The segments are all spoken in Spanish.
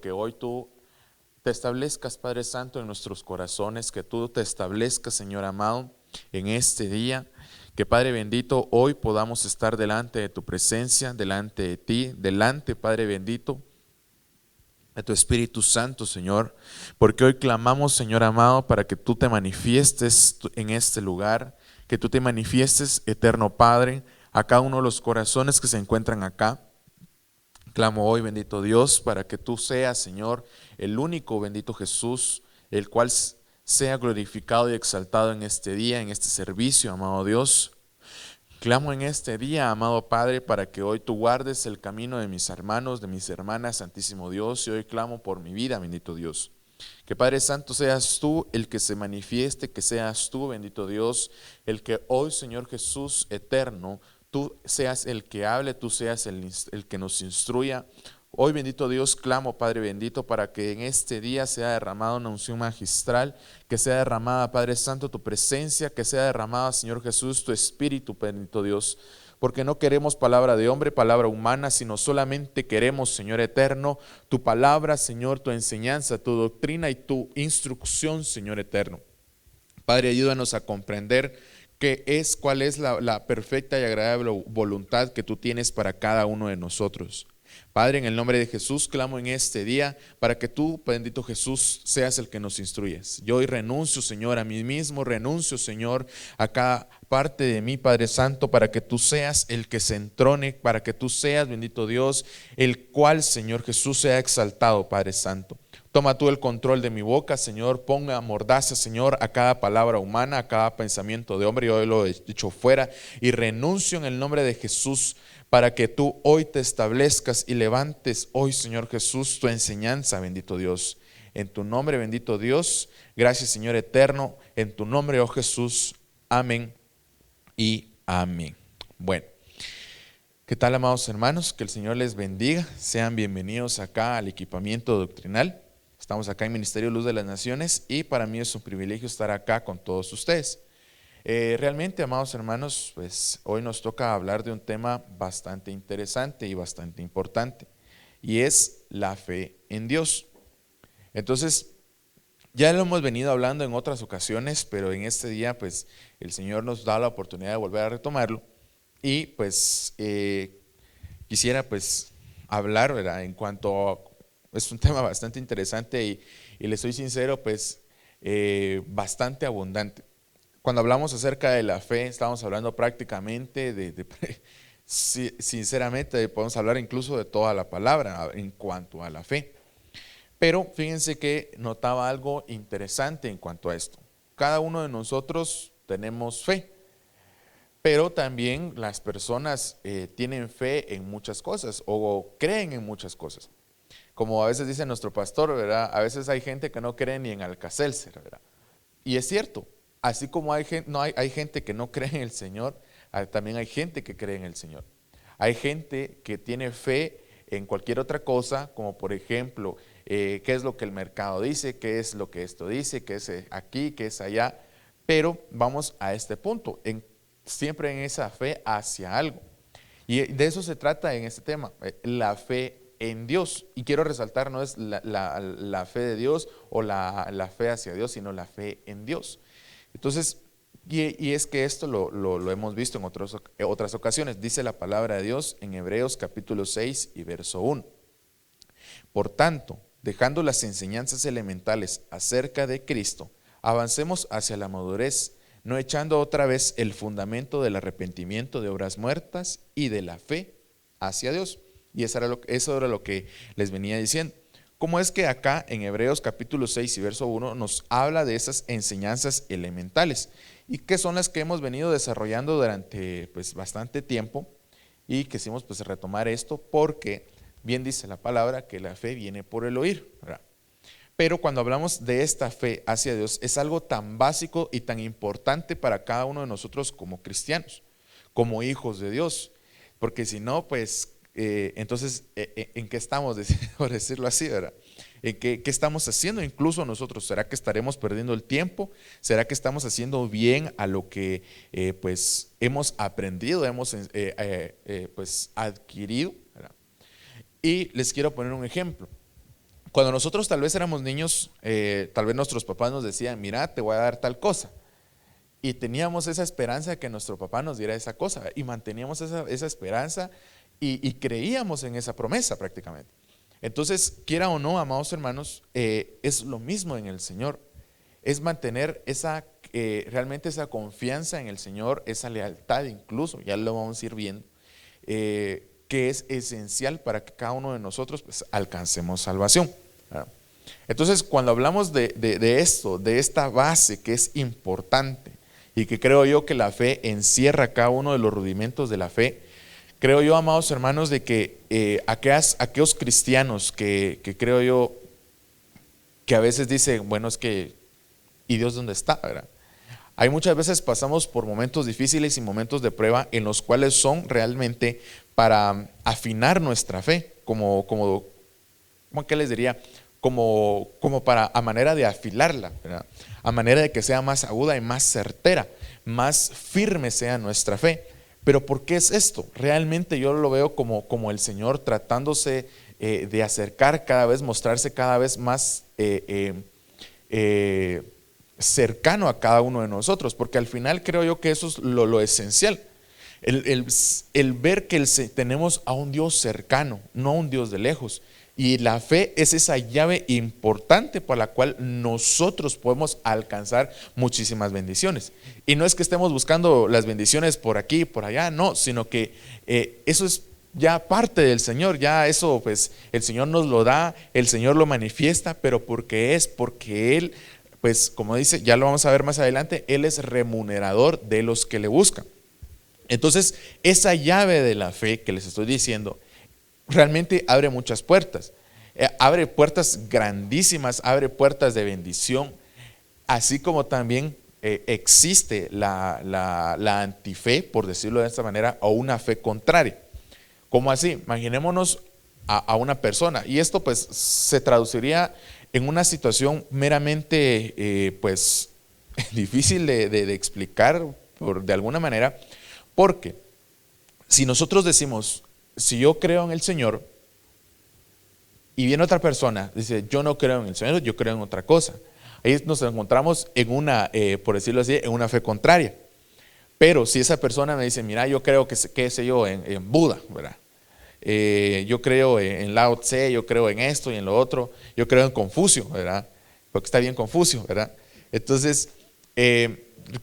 Que hoy tú te establezcas, Padre Santo, en nuestros corazones, que tú te establezcas, Señor amado, en este día, que Padre bendito, hoy podamos estar delante de tu presencia, delante de ti, delante, Padre bendito, de tu Espíritu Santo, Señor, porque hoy clamamos, Señor amado, para que tú te manifiestes en este lugar, que tú te manifiestes, eterno Padre, a cada uno de los corazones que se encuentran acá. Clamo hoy, bendito Dios, para que tú seas, Señor, el único bendito Jesús, el cual sea glorificado y exaltado en este día, en este servicio, amado Dios. Clamo en este día, amado Padre, para que hoy tú guardes el camino de mis hermanos, de mis hermanas, Santísimo Dios, y hoy clamo por mi vida, bendito Dios. Que Padre Santo seas tú el que se manifieste, que seas tú, bendito Dios, el que hoy, Señor Jesús eterno, tú seas el que hable, tú seas el que nos instruya. Hoy, bendito Dios, clamo, Padre bendito, para que en este día sea derramada una unción magistral, que sea derramada, Padre Santo, tu presencia, que sea derramada, Señor Jesús, tu Espíritu, bendito Dios. Porque no queremos palabra de hombre, palabra humana, sino solamente queremos, Señor eterno, tu palabra, Señor, tu enseñanza, tu doctrina y tu instrucción, Señor eterno. Padre, ayúdanos a comprender cuál es la perfecta y agradable voluntad que tú tienes para cada uno de nosotros. Padre, en el nombre de Jesús, clamo en este día para que tú, bendito Jesús, seas el que nos instruyes. Yo hoy renuncio, Señor, a mí mismo, renuncio, Señor, a cada parte de mí, Padre Santo, para que tú seas el que se entrone, para que tú seas, bendito Dios, el cual, Señor Jesús, sea exaltado, Padre Santo. Toma tú el control de mi boca, Señor, ponga mordaza, Señor, a cada palabra humana, a cada pensamiento de hombre. Yo hoy lo he dicho fuera y renuncio en el nombre de Jesús para que tú hoy te establezcas y levantes hoy, Señor Jesús, tu enseñanza, bendito Dios. En tu nombre, bendito Dios, gracias, Señor eterno, en tu nombre, oh Jesús, amén y amén. Bueno, ¿qué tal, amados hermanos? Que el Señor les bendiga. Sean bienvenidos acá al equipamiento doctrinal. Estamos acá en Ministerio Luz de las Naciones y para mí es un privilegio estar acá con todos ustedes. Realmente, amados hermanos, pues hoy nos toca hablar de un tema bastante interesante y bastante importante, y es la fe en Dios. Entonces, ya lo hemos venido hablando en otras ocasiones, pero en este día, pues el Señor nos da la oportunidad de volver a retomarlo y pues quisiera pues hablar, ¿verdad? En cuanto es un tema bastante interesante y le soy sincero, pues bastante abundante. Cuando hablamos acerca de la fe, estamos hablando prácticamente sinceramente, podemos hablar incluso de toda la palabra en cuanto a la fe. Pero fíjense que notaba algo interesante en cuanto a esto. Cada uno de nosotros tenemos fe, pero también las personas tienen fe en muchas cosas o creen en muchas cosas. Como a veces dice nuestro pastor, ¿verdad? A veces hay gente que no cree ni en Alka-Seltzer, ¿verdad? Y es cierto, así como hay gente que no cree en el Señor, también hay gente que cree en el Señor. Hay gente que tiene fe en cualquier otra cosa, como por ejemplo, qué es lo que el mercado dice, qué es lo que esto dice, qué es aquí, qué es allá. Pero vamos a este punto, siempre en esa fe hacia algo. Y de eso se trata en este tema, la fe en Dios. Y quiero resaltar, no es la fe de Dios o la fe hacia Dios, sino la fe en Dios. Entonces, y es que esto lo hemos visto en otras ocasiones. Dice la palabra de Dios en Hebreos capítulo 6 y verso 1. Por tanto, dejando las enseñanzas elementales acerca de Cristo, avancemos hacia la madurez, no echando otra vez el fundamento del arrepentimiento de obras muertas y de la fe hacia Dios. Y eso era lo que les venía diciendo. ¿Cómo es que acá en Hebreos capítulo 6 y verso 1 nos habla de esas enseñanzas elementales? Y que son las que hemos venido desarrollando durante pues bastante tiempo y quisimos pues retomar esto porque bien dice la palabra que la fe viene por el oír, ¿verdad? Pero cuando hablamos de esta fe hacia Dios, es algo tan básico y tan importante para cada uno de nosotros como cristianos, como hijos de Dios. Porque si no, pues, entonces, ¿en qué estamos, por decirlo así, verdad? ¿En qué estamos haciendo incluso nosotros? ¿Será que estaremos perdiendo el tiempo? ¿Será que estamos haciendo bien a lo que pues hemos aprendido, hemos pues adquirido, ¿verdad? Y les quiero poner un ejemplo. Cuando nosotros tal vez éramos niños, tal vez nuestros papás nos decían, mira, te voy a dar tal cosa. Y teníamos esa esperanza de que nuestro papá nos diera esa cosa. Y manteníamos esa esperanza y creíamos en esa promesa prácticamente. Entonces, quiera o no, amados hermanos, es lo mismo en el Señor. Es mantener realmente esa confianza en el Señor, esa lealtad incluso, ya lo vamos a ir viendo, que es esencial para que cada uno de nosotros pues, alcancemos salvación. Entonces, cuando hablamos de esto, de esta base que es importante y que creo yo que la fe encierra cada uno de los rudimentos de la fe, creo yo, amados hermanos, de que aquellos cristianos que creo yo que a veces dicen, bueno, es que, ¿y Dios dónde está? ¿Verdad? Hay muchas veces pasamos por momentos difíciles y momentos de prueba en los cuales son realmente para afinar nuestra fe, ¿cómo que les diría? Como para, a manera de afilarla, ¿verdad? A manera de que sea más aguda y más certera, más firme sea nuestra fe. Pero ¿por qué es esto? Realmente yo lo veo como el Señor tratándose de acercar cada vez, mostrarse cada vez más cercano a cada uno de nosotros, porque al final creo yo que eso es lo esencial. El ver que tenemos a un Dios cercano, no a un Dios de lejos. Y la fe es esa llave importante por la cual nosotros podemos alcanzar muchísimas bendiciones. Y no es que estemos buscando las bendiciones por aquí y por allá, no, sino que eso es ya parte del Señor, ya eso pues el Señor nos lo da, el Señor lo manifiesta, pero porque Él, pues como dice, ya lo vamos a ver más adelante, Él es remunerador de los que le buscan. Entonces, esa llave de la fe que les estoy diciendo, realmente abre muchas puertas, abre puertas grandísimas, abre puertas de bendición, así como también existe la antife, por decirlo de esta manera, o una fe contraria. ¿Cómo así? Imaginémonos a una persona, y esto pues se traduciría en una situación meramente pues difícil de explicar de alguna manera, porque si nosotros decimos, si yo creo en el Señor y viene otra persona, dice yo no creo en el Señor, yo creo en otra cosa, ahí nos encontramos en una, por decirlo así, en una fe contraria. Pero si esa persona me dice, mira, yo creo qué sé yo, en Buda, ¿verdad? Yo creo en Lao Tse, yo creo en esto y en lo otro, yo creo en Confucio, ¿verdad? Porque está bien Confucio, ¿verdad? Entonces,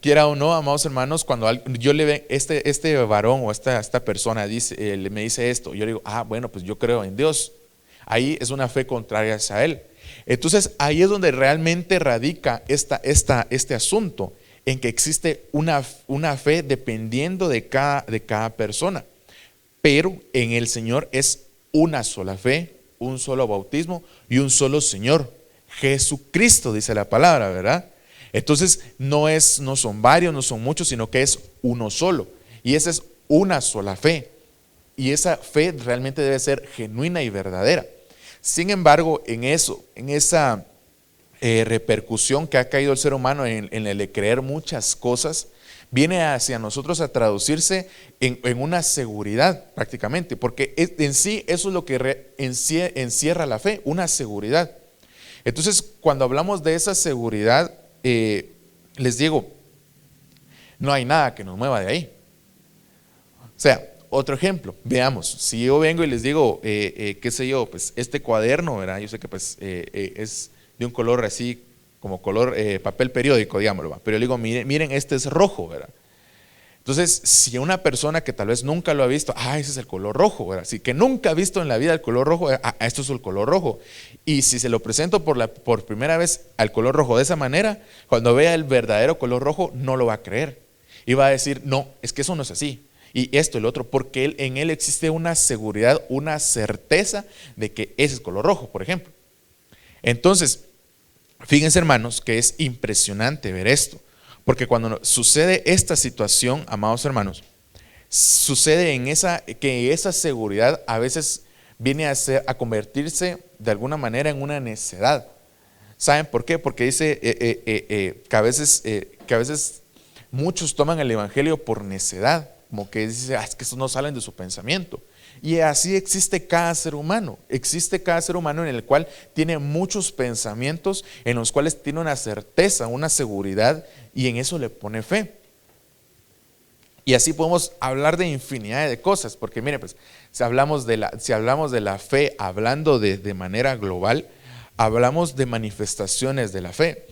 quiera o no, amados hermanos, cuando yo le veo este varón o esta persona me dice esto, yo le digo, bueno, pues yo creo en Dios. Ahí es una fe contraria a él. Entonces, ahí es donde realmente radica este asunto, en que existe una fe dependiendo de cada persona. Pero en el Señor es una sola fe, un solo bautismo y un solo Señor, Jesucristo, dice la palabra, ¿verdad? Entonces no son varios, no son muchos, sino que es uno solo. Y esa es una sola fe. Y esa fe realmente debe ser genuina y verdadera. Sin embargo, en esa repercusión que ha caído el ser humano en el de creer muchas cosas, viene hacia nosotros a traducirse en una seguridad prácticamente, porque en sí eso es lo que encierra la fe, una seguridad. Entonces, cuando hablamos de esa seguridad, les digo, no hay nada que nos mueva de ahí. O sea, otro ejemplo, veamos, si yo vengo y les digo, qué sé yo, pues este cuaderno, ¿verdad? Yo sé que pues es de un color así, como color papel periódico, digámoslo, ¿va? Pero yo le digo, miren, este es rojo, ¿verdad? Entonces, si una persona que tal vez nunca lo ha visto, ese es el color rojo, ¿verdad? Si que nunca ha visto en la vida el color rojo, esto es el color rojo. Y si se lo presento por primera vez al color rojo de esa manera, cuando vea el verdadero color rojo, no lo va a creer. Y va a decir, no, es que eso no es así. Y esto y lo otro, porque en él existe una seguridad, una certeza de que ese es color rojo, por ejemplo. Entonces, fíjense hermanos que es impresionante ver esto, porque cuando sucede esta situación, amados hermanos, sucede que esa seguridad a veces viene a convertirse de alguna manera en una necedad. ¿Saben por qué? Porque dice que a veces muchos toman el evangelio por necedad, como que dice, es que estos no salen de su pensamiento. Y así existe cada ser humano. Existe cada ser humano en el cual tiene muchos pensamientos, en los cuales tiene una certeza, una seguridad, y en eso le pone fe. Y así podemos hablar de infinidad de cosas, porque mire, pues, si hablamos de la fe, hablando de manera global, hablamos de manifestaciones de la fe.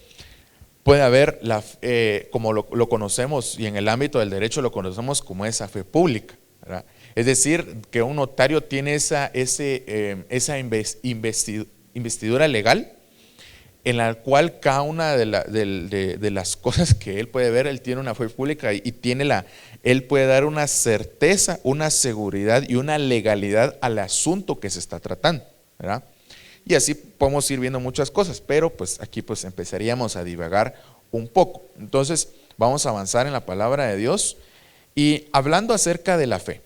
Puede haber, como lo conocemos, y en el ámbito del derecho lo conocemos como esa fe pública, ¿verdad? Es decir, que un notario tiene esa investidura legal, en la cual cada una de las cosas que él puede ver, él tiene una fe pública y él puede dar una certeza, una seguridad y una legalidad al asunto que se está tratando, ¿verdad? Y así podemos ir viendo muchas cosas, pero pues aquí pues empezaríamos a divagar un poco. Entonces vamos a avanzar en la palabra de Dios y hablando acerca de la fe.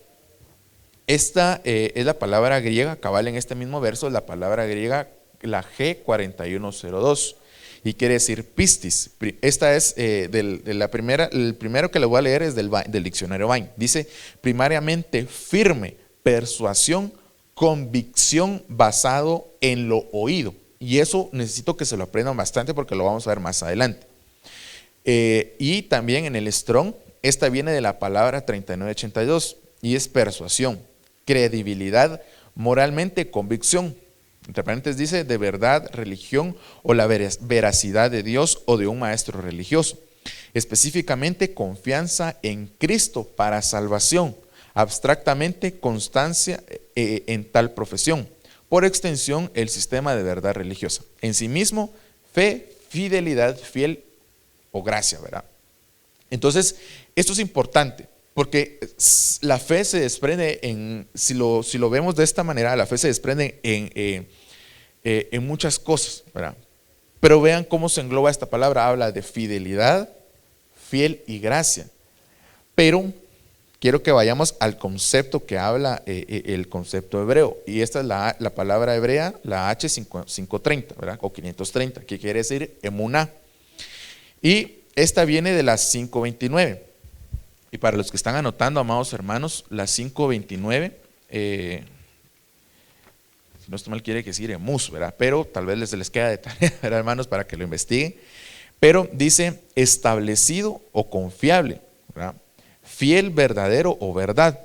Esta es la palabra griega, cabal en este mismo verso, la palabra griega, la G4102, y quiere decir pistis. Esta es el primero que le voy a leer es del diccionario Vine. Dice, primariamente firme, persuasión, convicción basado en lo oído. Y eso necesito que se lo aprendan bastante porque lo vamos a ver más adelante. Y también en el Strong, esta viene de la palabra 3982 y es persuasión, credibilidad, moralmente convicción. Entre paréntesis dice de verdad, religión o la veracidad de Dios o de un maestro religioso. Específicamente confianza en Cristo para salvación. Abstractamente constancia en tal profesión. Por extensión el sistema de verdad religiosa. En sí mismo fe, fidelidad, fiel o gracia, ¿verdad? Entonces esto es importante. Porque la fe se desprende si lo vemos de esta manera, la fe se desprende en muchas cosas, ¿verdad? Pero vean cómo se engloba esta palabra, habla de fidelidad, fiel y gracia. Pero quiero que vayamos al concepto que habla el concepto hebreo. Y esta es la palabra hebrea, la H530, ¿verdad? O 530, que quiere decir emuná. Y esta viene de las 529. Y para los que están anotando, amados hermanos, la 529, si no estoy mal quiere decir emus, ¿verdad? Pero tal vez les queda de tarea, ¿verdad, hermanos? Para que lo investiguen. Pero dice establecido o confiable, ¿verdad? Fiel, verdadero o verdad.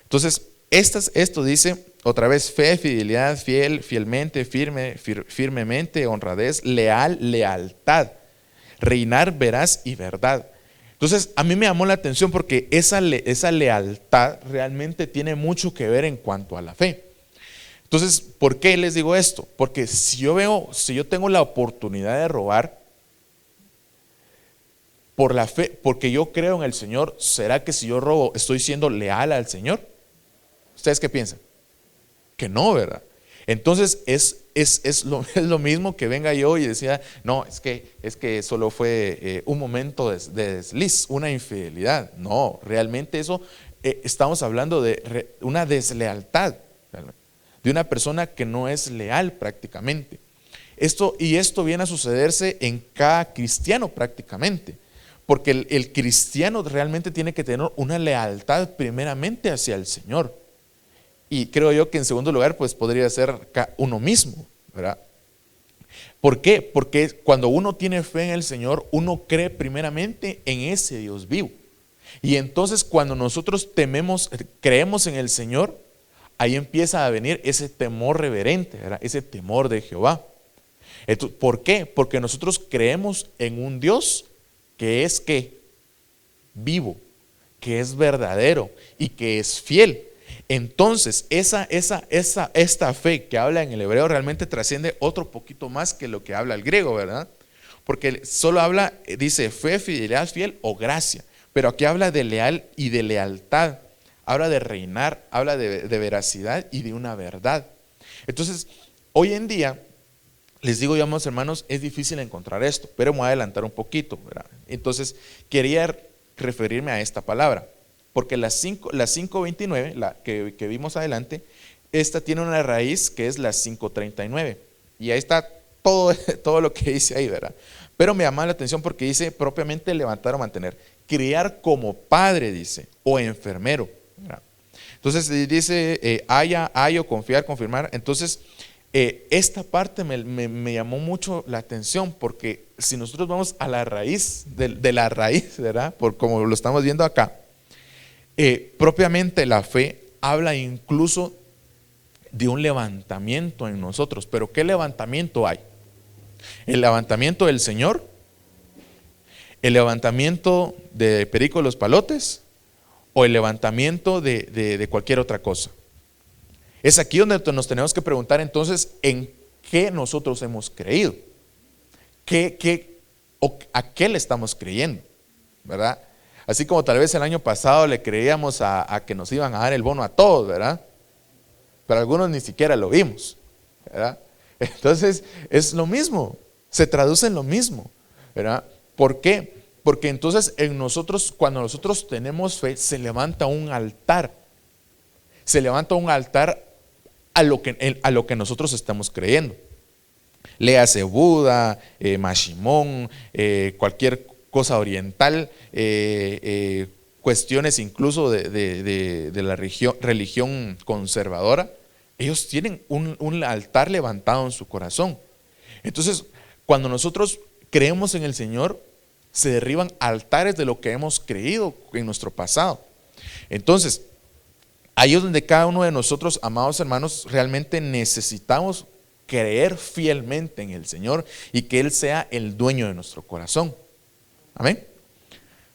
Entonces, esto dice otra vez fe, fidelidad, fiel, fielmente, firme, firmemente, honradez, leal, lealtad, reinar, veraz y verdad. Entonces, a mí me llamó la atención porque esa lealtad realmente tiene mucho que ver en cuanto a la fe. Entonces, ¿por qué les digo esto? Porque si yo tengo la oportunidad de robar por la fe, porque yo creo en el Señor, ¿será que si yo robo estoy siendo leal al Señor? ¿Ustedes qué piensan? Que no, ¿verdad? Entonces es lo mismo que venga yo y decía, no, es que solo fue un momento de desliz, una infidelidad. No, realmente eso estamos hablando de una deslealtad, de una persona que no es leal prácticamente. Esto viene a sucederse en cada cristiano prácticamente, porque el cristiano realmente tiene que tener una lealtad primeramente hacia el Señor. Y creo yo que en segundo lugar, pues podría ser uno mismo, ¿verdad? ¿Por qué? Porque cuando uno tiene fe en el Señor, uno cree primeramente en ese Dios vivo. Y entonces cuando nosotros creemos en el Señor, ahí empieza a venir ese temor reverente, ¿verdad? Ese temor de Jehová. Entonces, ¿por qué? Porque nosotros creemos en un Dios que es vivo, que es verdadero y que es fiel. Entonces, esta fe que habla en el hebreo realmente trasciende otro poquito más que lo que habla el griego, ¿verdad? Porque solo dice fe, fidelidad, fiel o gracia. Pero aquí habla de leal y de lealtad. Habla de reinar, habla de veracidad y de una verdad. Entonces, hoy en día, les digo yo, amados hermanos, es difícil encontrar esto, pero me voy a adelantar un poquito, ¿verdad? Entonces, quería referirme a esta palabra. Porque la 529, la que vimos adelante, esta tiene una raíz que es la 539. Y ahí está todo lo que dice ahí, ¿verdad? Pero me llama la atención porque dice propiamente levantar o mantener. Criar como padre, dice, o enfermero, ¿verdad? Entonces dice hallo, confiar, confirmar. Entonces esta parte me llamó mucho la atención, porque si nosotros vamos a la raíz de la raíz, ¿verdad? Por como lo estamos viendo acá, propiamente la fe habla incluso de un levantamiento en nosotros. Pero ¿qué levantamiento hay? El levantamiento del Señor, el levantamiento de Perico de los Palotes, o el levantamiento de cualquier otra cosa. Es aquí donde nos tenemos que preguntar entonces en qué nosotros hemos creído, a qué le estamos creyendo, ¿verdad? Así como tal vez el año pasado le creíamos a que nos iban a dar el bono a todos, ¿verdad? Pero algunos ni siquiera lo vimos, ¿verdad? Entonces es lo mismo, se traduce en lo mismo, ¿verdad? ¿Por qué? Porque entonces en nosotros, cuando nosotros tenemos fe, se levanta un altar. Se levanta un altar a lo que nosotros estamos creyendo. Léase Buda, Mashimón, cualquier cosa oriental, cuestiones incluso de la religión conservadora. Ellos tienen un altar levantado en su corazón. Entonces, cuando nosotros creemos en el Señor, se derriban altares de lo que hemos creído en nuestro pasado. Entonces, ahí es donde cada uno de nosotros, amados hermanos, realmente necesitamos creer fielmente en el Señor y que Él sea el dueño de nuestro corazón. Amén.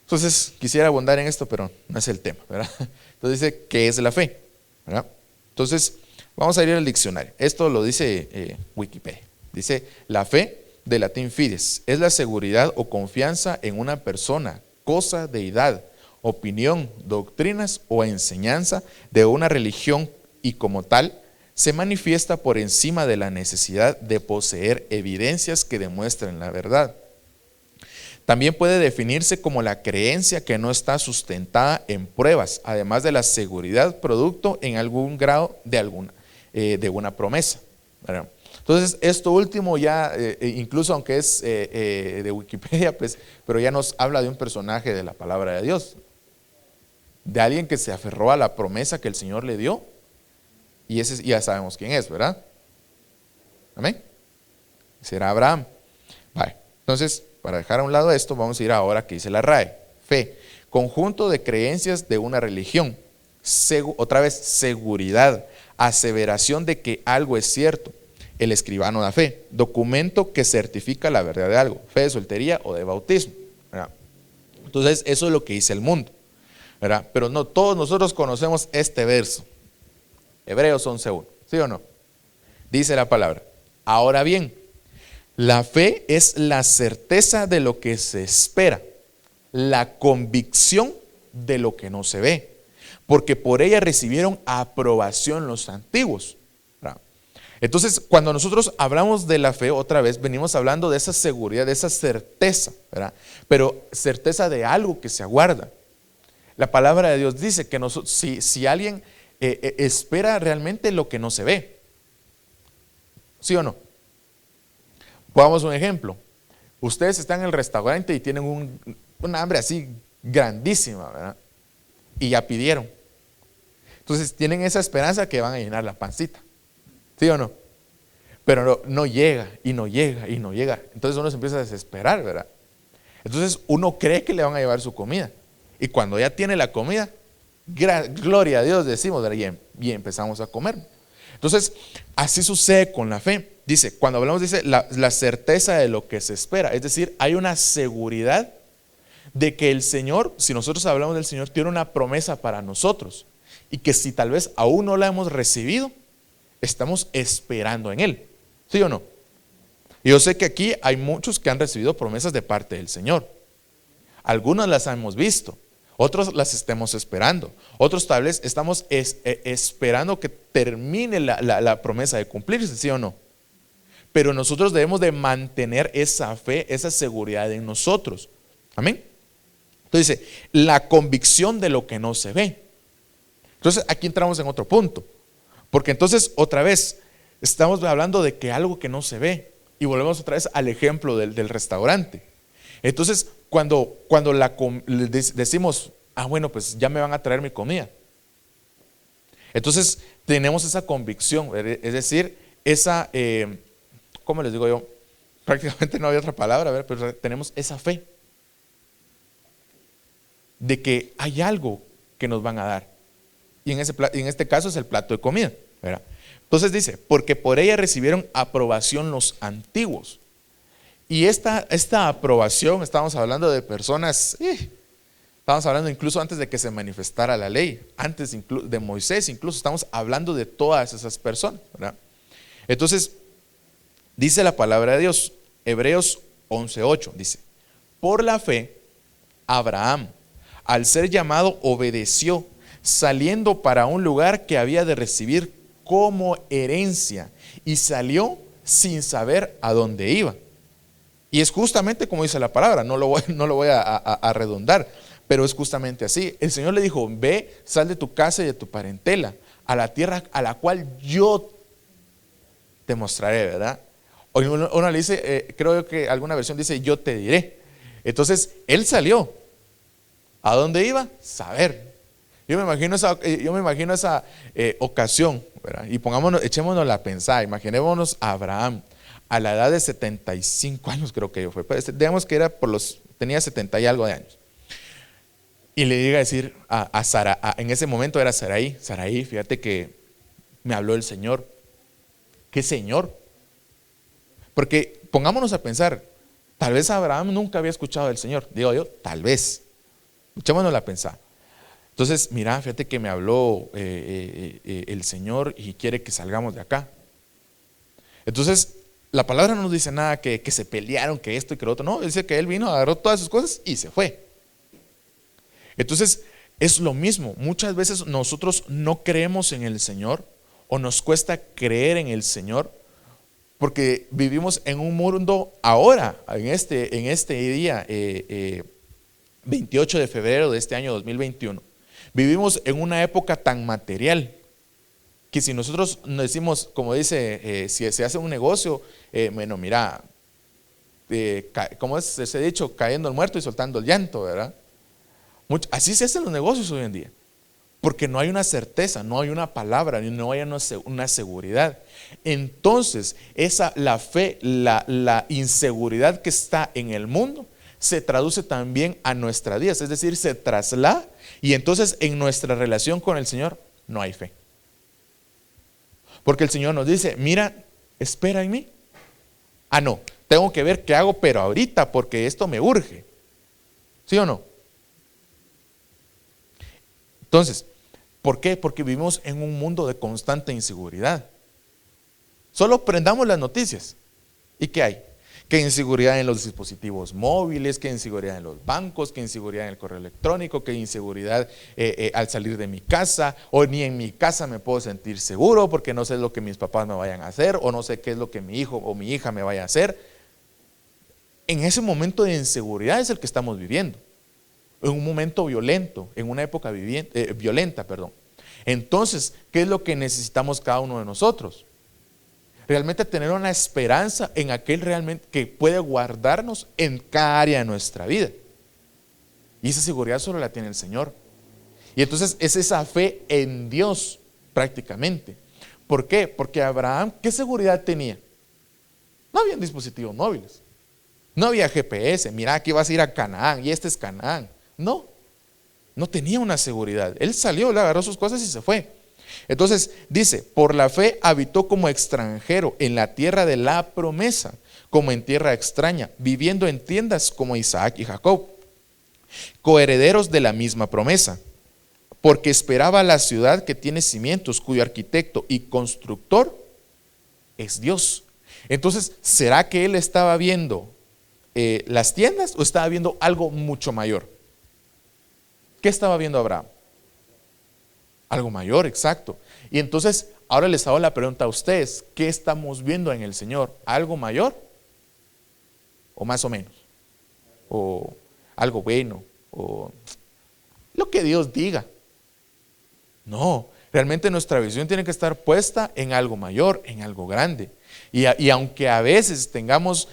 Entonces, quisiera abundar en esto, pero no es el tema, ¿verdad? Entonces dice, ¿qué es la fe? ¿Verdad? Entonces, vamos a ir al diccionario. Esto lo dice Wikipedia. Dice, la fe, de latín fides, es la seguridad o confianza en una persona, cosa, deidad, opinión, doctrinas o enseñanza de una religión, y como tal se manifiesta por encima de la necesidad de poseer evidencias que demuestren la verdad. También puede definirse como la creencia que no está sustentada en pruebas, además de la seguridad producto en algún grado de una promesa, ¿verdad? Entonces, esto último ya, incluso aunque es de Wikipedia, pues, pero ya nos habla de un personaje de la palabra de Dios, de alguien que se aferró a la promesa que el Señor le dio, y ese ya sabemos quién es, ¿verdad? Amén. Será Abraham. Vale. Entonces, para dejar a un lado esto, vamos a ir ahora a que dice la RAE. Fe, conjunto de creencias de una religión. Otra vez, seguridad, aseveración de que algo es cierto. El escribano da fe, documento que certifica la verdad de algo, fe de soltería o de bautismo, ¿verdad? Entonces eso es lo que dice el mundo, ¿verdad? Pero no todos nosotros conocemos este verso, Hebreos 11:1, ¿sí o no? Dice la palabra, ahora bien, la fe es la certeza de lo que se espera, la convicción de lo que no se ve, porque por ella recibieron aprobación los antiguos. Entonces, cuando nosotros hablamos de la fe, otra vez venimos hablando de esa seguridad, de esa certeza, ¿verdad? Pero certeza de algo que se aguarda. La palabra de Dios dice que si alguien espera realmente lo que no se ve, ¿sí o no? Pongamos un ejemplo. Ustedes están en el restaurante y tienen una hambre así grandísima, ¿verdad? Y ya pidieron. Entonces tienen esa esperanza que van a llenar la pancita. ¿Sí o no? Pero no llega y no llega y no llega. Entonces uno se empieza a desesperar, ¿verdad? Entonces uno cree que le van a llevar su comida. Y cuando ya tiene la comida, gloria a Dios decimos, ¿verdad? Y empezamos a comer. Entonces así sucede con la fe. Dice, cuando hablamos, dice la certeza de lo que se espera. Es decir, hay una seguridad de que el Señor, si nosotros hablamos del Señor, tiene una promesa para nosotros. Y que si tal vez aún no la hemos recibido, estamos esperando en Él, ¿sí o no? Y yo sé que aquí hay muchos que han recibido promesas de parte del Señor. Algunas las hemos visto, otros las estemos esperando, otros tal vez estamos esperando que termine la promesa de cumplirse, ¿sí o no? Pero nosotros debemos de mantener esa fe, esa seguridad en nosotros. Amén. Entonces dice, la convicción de lo que no se ve. Entonces aquí entramos en otro punto. Porque entonces otra vez estamos hablando de que algo que no se ve, y volvemos otra vez al ejemplo del restaurante. Entonces cuando decimos, bueno, pues ya me van a traer mi comida, Entonces tenemos esa convicción, es decir, esa, ¿cómo les digo yo? Prácticamente no había otra palabra, ¿verdad? Pero tenemos esa fe de que hay algo que nos van a dar. Y en este caso es el plato de comida, ¿verdad? Entonces dice, porque por ella recibieron aprobación los antiguos. Y esta aprobación, estamos hablando de personas, estamos hablando incluso antes de que se manifestara la ley, antes de Moisés, incluso estamos hablando de todas esas personas, ¿verdad? Entonces, dice la palabra de Dios, Hebreos 11:8, dice, por la fe, Abraham, al ser llamado, obedeció, saliendo para un lugar que había de recibir como herencia, y salió sin saber a dónde iba. Y es justamente como dice la palabra, no lo voy a redundar, pero es justamente así. El Señor le dijo, ve, sal de tu casa y de tu parentela, a la tierra a la cual yo te mostraré, ¿verdad? Uno le dice, creo que alguna versión dice, yo te diré. Entonces, él salió. ¿A dónde iba? Saber. Yo me imagino esa ocasión, ¿verdad? Y echémonos a pensar, imaginémonos a Abraham a la edad de 75 años, creo que fue, digamos que tenía 70 y algo de años. Y le llega a decir a Sara, en ese momento era Sarai, fíjate que me habló el Señor. ¿Qué Señor? Porque pongámonos a pensar, tal vez Abraham nunca había escuchado del Señor, digo yo, tal vez. Echémonos a pensar. Entonces, mira, fíjate que me habló el Señor y quiere que salgamos de acá. Entonces, la palabra no nos dice nada que se pelearon, que esto y que lo otro. No, dice que él vino, agarró todas sus cosas y se fue. Entonces, es lo mismo. Muchas veces nosotros no creemos en el Señor o nos cuesta creer en el Señor porque vivimos en un mundo ahora, en este día 28 de febrero de este año 2021. Vivimos en una época tan material que si nosotros decimos, como dice, si se hace un negocio, bueno, mira, ¿cómo es ese dicho? Cayendo el muerto y soltando el llanto, ¿verdad? Así se hacen los negocios hoy en día, porque no hay una certeza, no hay una palabra, no hay una seguridad. Entonces, la fe, la inseguridad que está en el mundo, se traduce también a nuestras vidas, es decir, se traslada y entonces en nuestra relación con el Señor no hay fe. Porque el Señor nos dice, mira, espera en mí. No, tengo que ver qué hago, pero ahorita porque esto me urge. ¿Sí o no? Entonces, ¿por qué? Porque vivimos en un mundo de constante inseguridad. Solo prendamos las noticias. ¿Y qué hay? Que inseguridad en los dispositivos móviles, que inseguridad en los bancos, que inseguridad en el correo electrónico, que inseguridad al salir de mi casa, o ni en mi casa me puedo sentir seguro porque no sé lo que mis papás me vayan a hacer, o no sé qué es lo que mi hijo o mi hija me vaya a hacer. En ese momento de inseguridad es el que estamos viviendo, en un momento violento, en una época violenta. Entonces, ¿qué es lo que necesitamos cada uno de nosotros? Realmente tener una esperanza en aquel realmente que puede guardarnos en cada área de nuestra vida. Y esa seguridad solo la tiene el Señor. Y entonces es esa fe en Dios prácticamente. ¿Por qué? Porque Abraham, ¿qué seguridad tenía? No había dispositivos móviles. No había GPS. Mira, aquí vas a ir a Canaán y este es Canaán. No tenía una seguridad. Él salió, le agarró sus cosas y se fue. Entonces dice, por la fe habitó como extranjero en la tierra de la promesa, como en tierra extraña, viviendo en tiendas como Isaac y Jacob, coherederos de la misma promesa, porque esperaba la ciudad que tiene cimientos, cuyo arquitecto y constructor es Dios. Entonces, ¿será que él estaba viendo las tiendas o estaba viendo algo mucho mayor? ¿Qué estaba viendo Abraham? Algo mayor, exacto. Y entonces, ahora les hago la pregunta a ustedes, ¿qué estamos viendo en el Señor? ¿Algo mayor? ¿O más o menos? ¿O algo bueno? ¿O lo que Dios diga? No, realmente nuestra visión tiene que estar puesta en algo mayor, en algo grande. Y aunque a veces tengamos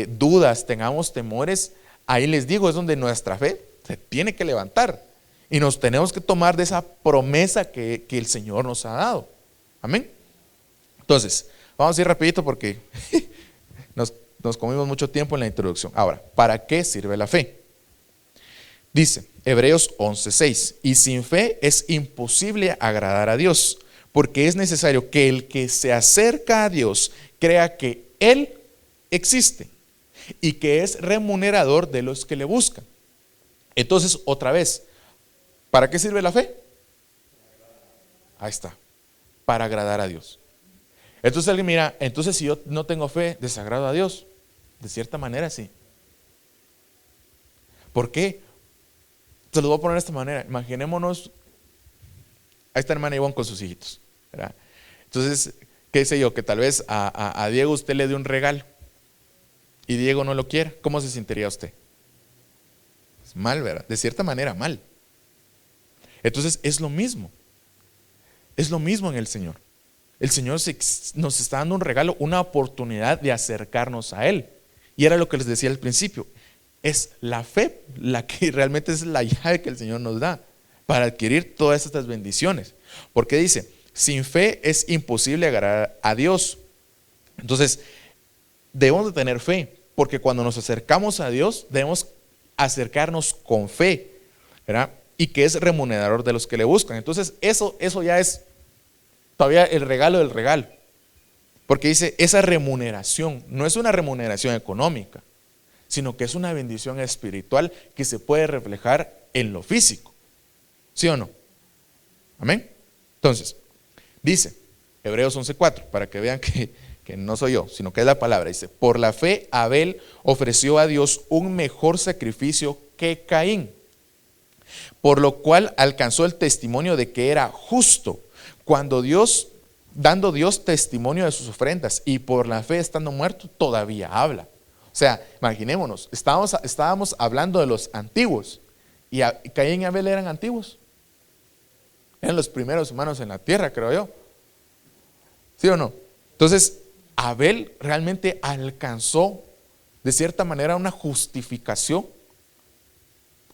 dudas, tengamos temores, ahí les digo, es donde nuestra fe se tiene que levantar. Y nos tenemos que tomar de esa promesa que el Señor nos ha dado. Amén. Entonces, vamos a ir rapidito porque nos comimos mucho tiempo en la introducción. Ahora, ¿para qué sirve la fe? Dice Hebreos 11:6, y sin fe es imposible agradar a Dios, porque es necesario que el que se acerca a Dios crea que Él existe y que es remunerador de los que le buscan. Entonces, otra vez, ¿para qué sirve la fe? Ahí está, para agradar a Dios. Entonces alguien mira, entonces si yo no tengo fe, desagrado a Dios. De cierta manera sí. ¿Por qué? Se lo voy a poner de esta manera. Imaginémonos, ahí está hermana Ivonne con sus hijitos, ¿verdad? Entonces, qué sé yo, que tal vez a Diego usted le dé un regalo y Diego no lo quiere. ¿Cómo se sentiría usted? Es mal, ¿verdad? De cierta manera mal. Entonces es lo mismo. Es lo mismo en el Señor. El Señor nos está dando un regalo, una oportunidad de acercarnos a Él. Y era lo que les decía al principio. Es la fe la que realmente es la llave que el Señor nos da para adquirir todas estas bendiciones. Porque dice, sin fe es imposible agradar a Dios. Entonces, debemos de tener fe, porque cuando nos acercamos a Dios, debemos acercarnos con fe, ¿verdad? Y que es remunerador de los que le buscan. Entonces, eso ya es todavía el regalo del regalo. Porque dice, esa remuneración no es una remuneración económica, sino que es una bendición espiritual que se puede reflejar en lo físico. ¿Sí o no? Amén. Entonces, dice Hebreos 11:4, para que vean que no soy yo, sino que es la palabra. Dice, por la fe Abel ofreció a Dios un mejor sacrificio que Caín, por lo cual alcanzó el testimonio de que era justo, dando Dios testimonio de sus ofrendas, y por la fe estando muerto todavía habla. O sea, imaginémonos, estábamos hablando de los antiguos, y Caín y Abel eran antiguos. Eran los primeros humanos en la tierra, creo yo. ¿Sí o no? Entonces, Abel realmente alcanzó de cierta manera una justificación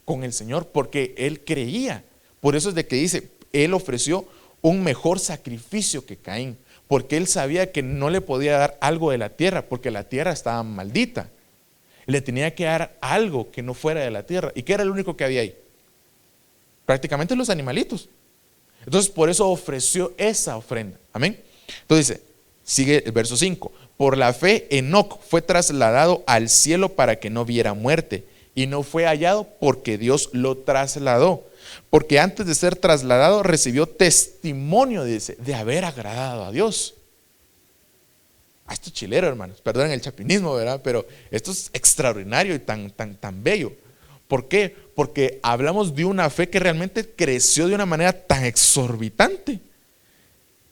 con el Señor, porque él creía. Por eso es de que dice, él ofreció un mejor sacrificio que Caín, porque él sabía que no le podía dar algo de la tierra, porque la tierra estaba maldita. Le tenía que dar algo que no fuera de la tierra. ¿Y qué era lo único que había ahí? Prácticamente los animalitos. Entonces por eso ofreció esa ofrenda. Amén. Entonces dice, sigue el verso 5. Por la fe Enoc fue trasladado al cielo para que no viera muerte, y no fue hallado porque Dios lo trasladó. Porque antes de ser trasladado recibió testimonio, dice, de haber agradado a Dios. Esto es chilero, hermanos, perdonen el chapinismo, ¿verdad? Pero esto es extraordinario y tan bello. ¿Por qué? Porque hablamos de una fe que realmente creció de una manera tan exorbitante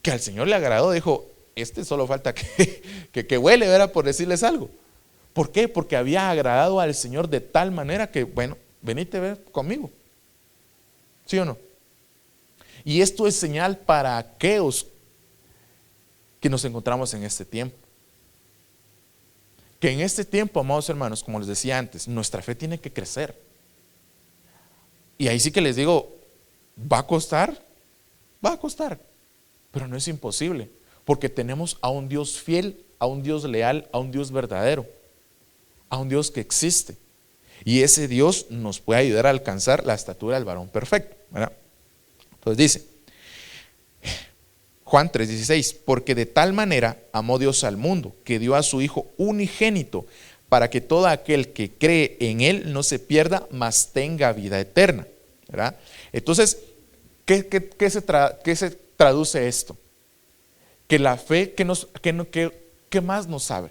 que al Señor le agradó. Dijo, solo falta que huele, ¿verdad? Por decirles algo. ¿Por qué? Porque había agradado al Señor de tal manera que, bueno, venite a ver conmigo. ¿Sí o no? Y esto es señal para aquellos que nos encontramos en este tiempo. Que en este tiempo, amados hermanos, como les decía antes, nuestra fe tiene que crecer. Y ahí sí que les digo, ¿va a costar? Va a costar, pero no es imposible, porque tenemos a un Dios fiel, a un Dios leal, a un Dios verdadero, a un Dios que existe. Y ese Dios nos puede ayudar a alcanzar la estatura del varón perfecto, ¿verdad? Entonces dice Juan 3:16, porque de tal manera amó Dios al mundo, que dio a su Hijo unigénito, para que todo aquel que cree en Él no se pierda, mas tenga vida eterna, ¿verdad? Entonces, ¿qué se traduce esto? Que la fe, ¿qué más nos sabe?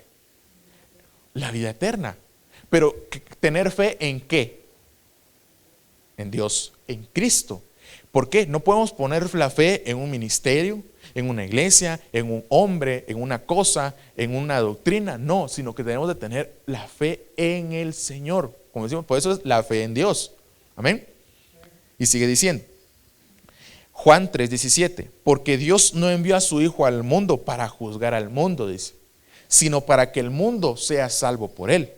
La vida eterna. Pero ¿tener fe en qué? En Dios, en Cristo. ¿Por qué? No podemos poner la fe en un ministerio, en una iglesia, en un hombre, en una cosa, en una doctrina. No, sino que tenemos de tener la fe en el Señor. Como decimos, por eso es la fe en Dios. Amén. Y sigue diciendo Juan 3:17, porque Dios no envió a su Hijo al mundo para juzgar al mundo, dice, sino para que el mundo sea salvo por Él.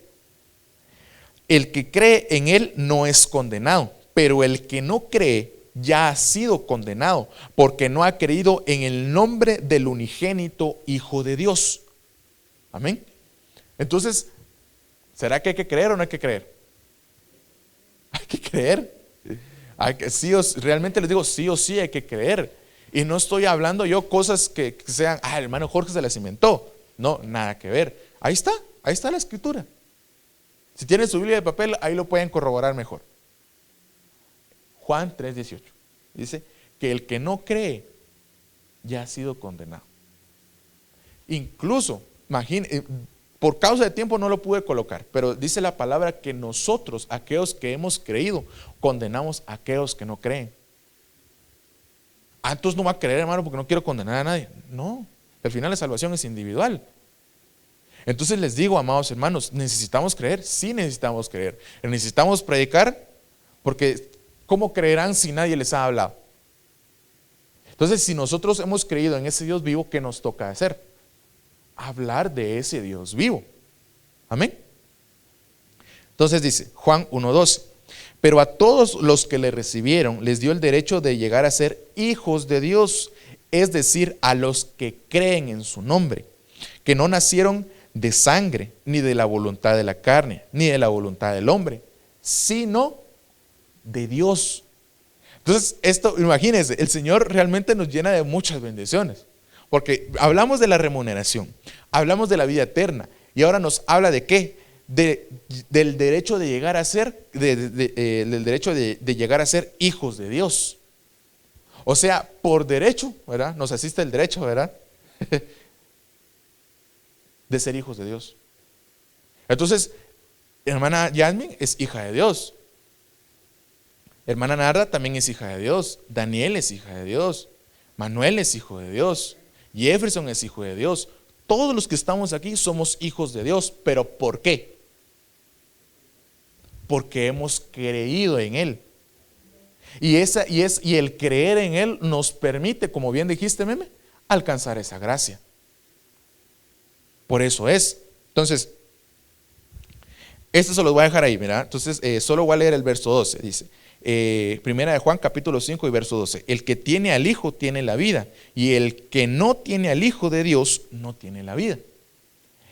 El que cree en Él no es condenado, pero el que no cree ya ha sido condenado, porque no ha creído en el nombre del unigénito Hijo de Dios. Amén. Entonces, ¿será que hay que creer o no hay que creer? Hay que creer. Realmente les digo, sí o sí hay que creer. Y no estoy hablando yo cosas que sean, el hermano Jorge se las inventó. No, nada que ver. Ahí está la escritura. Si tienen su Biblia de papel, ahí lo pueden corroborar mejor. Juan 3:18 dice que el que no cree ya ha sido condenado. Incluso, imagínense, por causa de tiempo no lo pude colocar, pero dice la palabra que nosotros, aquellos que hemos creído, condenamos a aquellos que no creen. Entonces no va a creer, hermano, porque no quiero condenar a nadie. No, al final la salvación es individual. Entonces les digo, amados hermanos, ¿necesitamos creer? Sí necesitamos creer. ¿Necesitamos predicar? Porque ¿cómo creerán si nadie les ha hablado? Entonces, si nosotros hemos creído en ese Dios vivo, ¿qué nos toca hacer? Hablar de ese Dios vivo. Amén. Entonces dice Juan 1:12, pero a todos los que le recibieron les dio el derecho de llegar a ser hijos de Dios, es decir, a los que creen en su nombre, que no nacieron de sangre, ni de la voluntad de la carne, ni de la voluntad del hombre, sino de Dios. Entonces, esto, imagínense, el Señor realmente nos llena de muchas bendiciones, porque hablamos de la remuneración, hablamos de la vida eterna, y ahora nos habla de ¿qué? Del derecho de llegar a ser, del derecho de llegar a ser hijos de Dios. O sea, por derecho, ¿verdad? Nos asiste el derecho, ¿verdad? De ser hijos de Dios. Entonces, hermana Yasmin es hija de Dios. Hermana Narda también es hija de Dios. Daniel es hija de Dios. Manuel es hijo de Dios. Jefferson es hijo de Dios. Todos los que estamos aquí somos hijos de Dios. ¿Pero por qué? Porque hemos creído en Él. Y el creer en Él nos permite, como bien dijiste, Meme, alcanzar esa gracia. Por eso es. Entonces, esto se los voy a dejar ahí, ¿verdad? Entonces, solo voy a leer el verso 12. Dice, primera de Juan, capítulo 5 y verso 12. El que tiene al Hijo tiene la vida, y el que no tiene al Hijo de Dios no tiene la vida.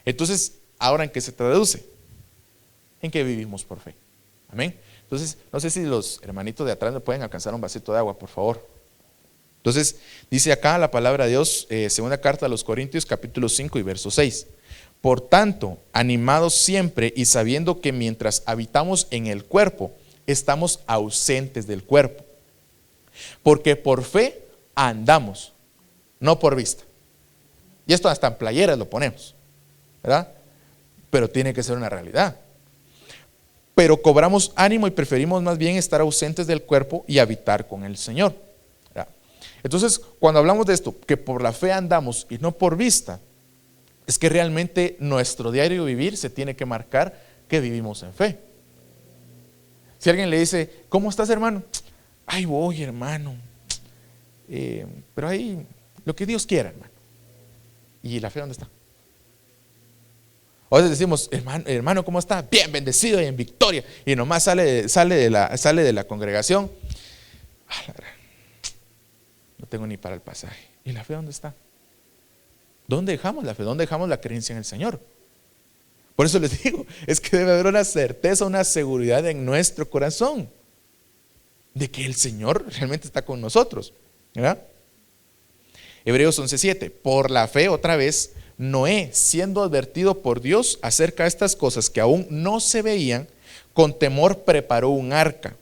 Entonces, ¿ahora en qué se traduce? En que vivimos por fe. Amén. Entonces, no sé si los hermanitos de atrás me pueden alcanzar un vasito de agua, por favor. Entonces, dice acá la palabra de Dios, segunda carta a los Corintios, capítulo 5 y verso 6. Por tanto, animados siempre y sabiendo que mientras habitamos en el cuerpo, estamos ausentes del cuerpo. Porque por fe andamos, no por vista. Y esto hasta en playeras lo ponemos, ¿verdad? Pero tiene que ser una realidad. Pero cobramos ánimo y preferimos más bien estar ausentes del cuerpo y habitar con el Señor. ¿Verdad? Entonces, cuando hablamos de esto, que por la fe andamos y no por vista, es que realmente nuestro diario vivir se tiene que marcar que vivimos en fe. Si alguien le dice, ¿cómo estás, hermano? Ay, voy, hermano. Pero ahí, lo que Dios quiera, hermano. ¿Y la fe dónde está? A veces decimos, hermano, ¿cómo está? Bien, bendecido y en victoria. Y nomás sale de la congregación. No tengo ni para el pasaje. ¿Y la fe dónde está? ¿Dónde dejamos la fe? ¿Dónde dejamos la creencia en el Señor? Por eso les digo, es que debe haber una certeza, una seguridad en nuestro corazón de que el Señor realmente está con nosotros, ¿verdad? Hebreos 11:7. Por la fe, otra vez, Noé, siendo advertido por Dios acerca de estas cosas que aún no se veían, con temor preparó un arca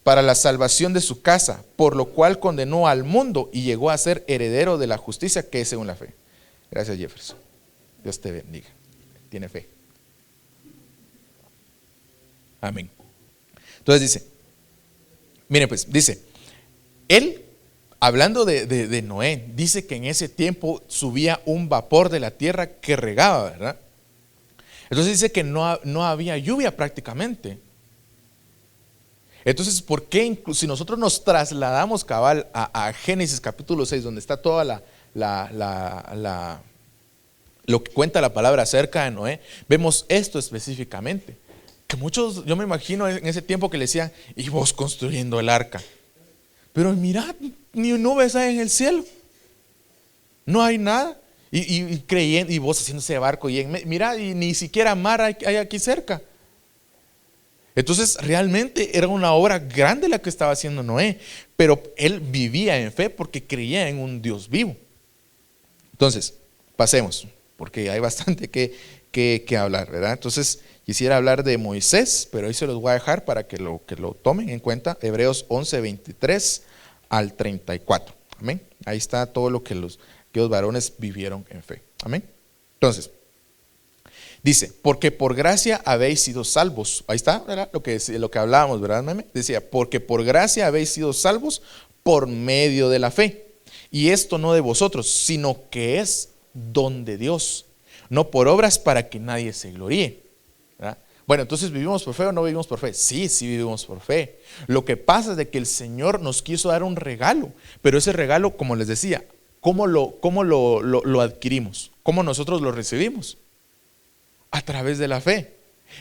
para la salvación de su casa, por lo cual condenó al mundo y llegó a ser heredero de la justicia que es según la fe. Gracias, Jefferson. Dios te bendiga. Tiene fe. Amén. Entonces dice, miren pues, dice, él, hablando de Noé, dice que en ese tiempo subía un vapor de la tierra que regaba, ¿verdad? Entonces dice que no había lluvia prácticamente. Entonces, ¿por qué si nosotros nos trasladamos cabal a Génesis capítulo 6, donde está toda lo que cuenta la palabra acerca de Noé, vemos esto específicamente, Que muchos, yo me imagino en ese tiempo que le decían, y vos construyendo el arca. Pero mira, ni nubes hay en el cielo. No hay nada. Y creyendo, y vos haciendo ese barco, mira, y ni siquiera mar hay aquí cerca. Entonces realmente era una obra grande la que estaba haciendo Noé, pero él vivía en fe porque creía en un Dios vivo. Entonces, pasemos, porque hay bastante que hablar, ¿verdad? Entonces, quisiera hablar de Moisés, pero ahí se los voy a dejar para que lo tomen en cuenta. Hebreos 11, 23 al 34. Amén. Ahí está todo lo que los varones vivieron en fe. Amén. Entonces, dice, porque por gracia habéis sido salvos. Ahí está, ¿verdad? Lo que hablábamos, ¿verdad, meme? Decía, porque por gracia habéis sido salvos por medio de la fe. Y esto no de vosotros, sino que es don de Dios, no por obras para que nadie se gloríe, ¿verdad? Bueno, entonces, ¿vivimos por fe o no vivimos por fe? Sí, sí vivimos por fe. Lo que pasa es de que el Señor nos quiso dar un regalo, pero ese regalo, como les decía, ¿cómo lo adquirimos? ¿Cómo nosotros lo recibimos? A través de la fe.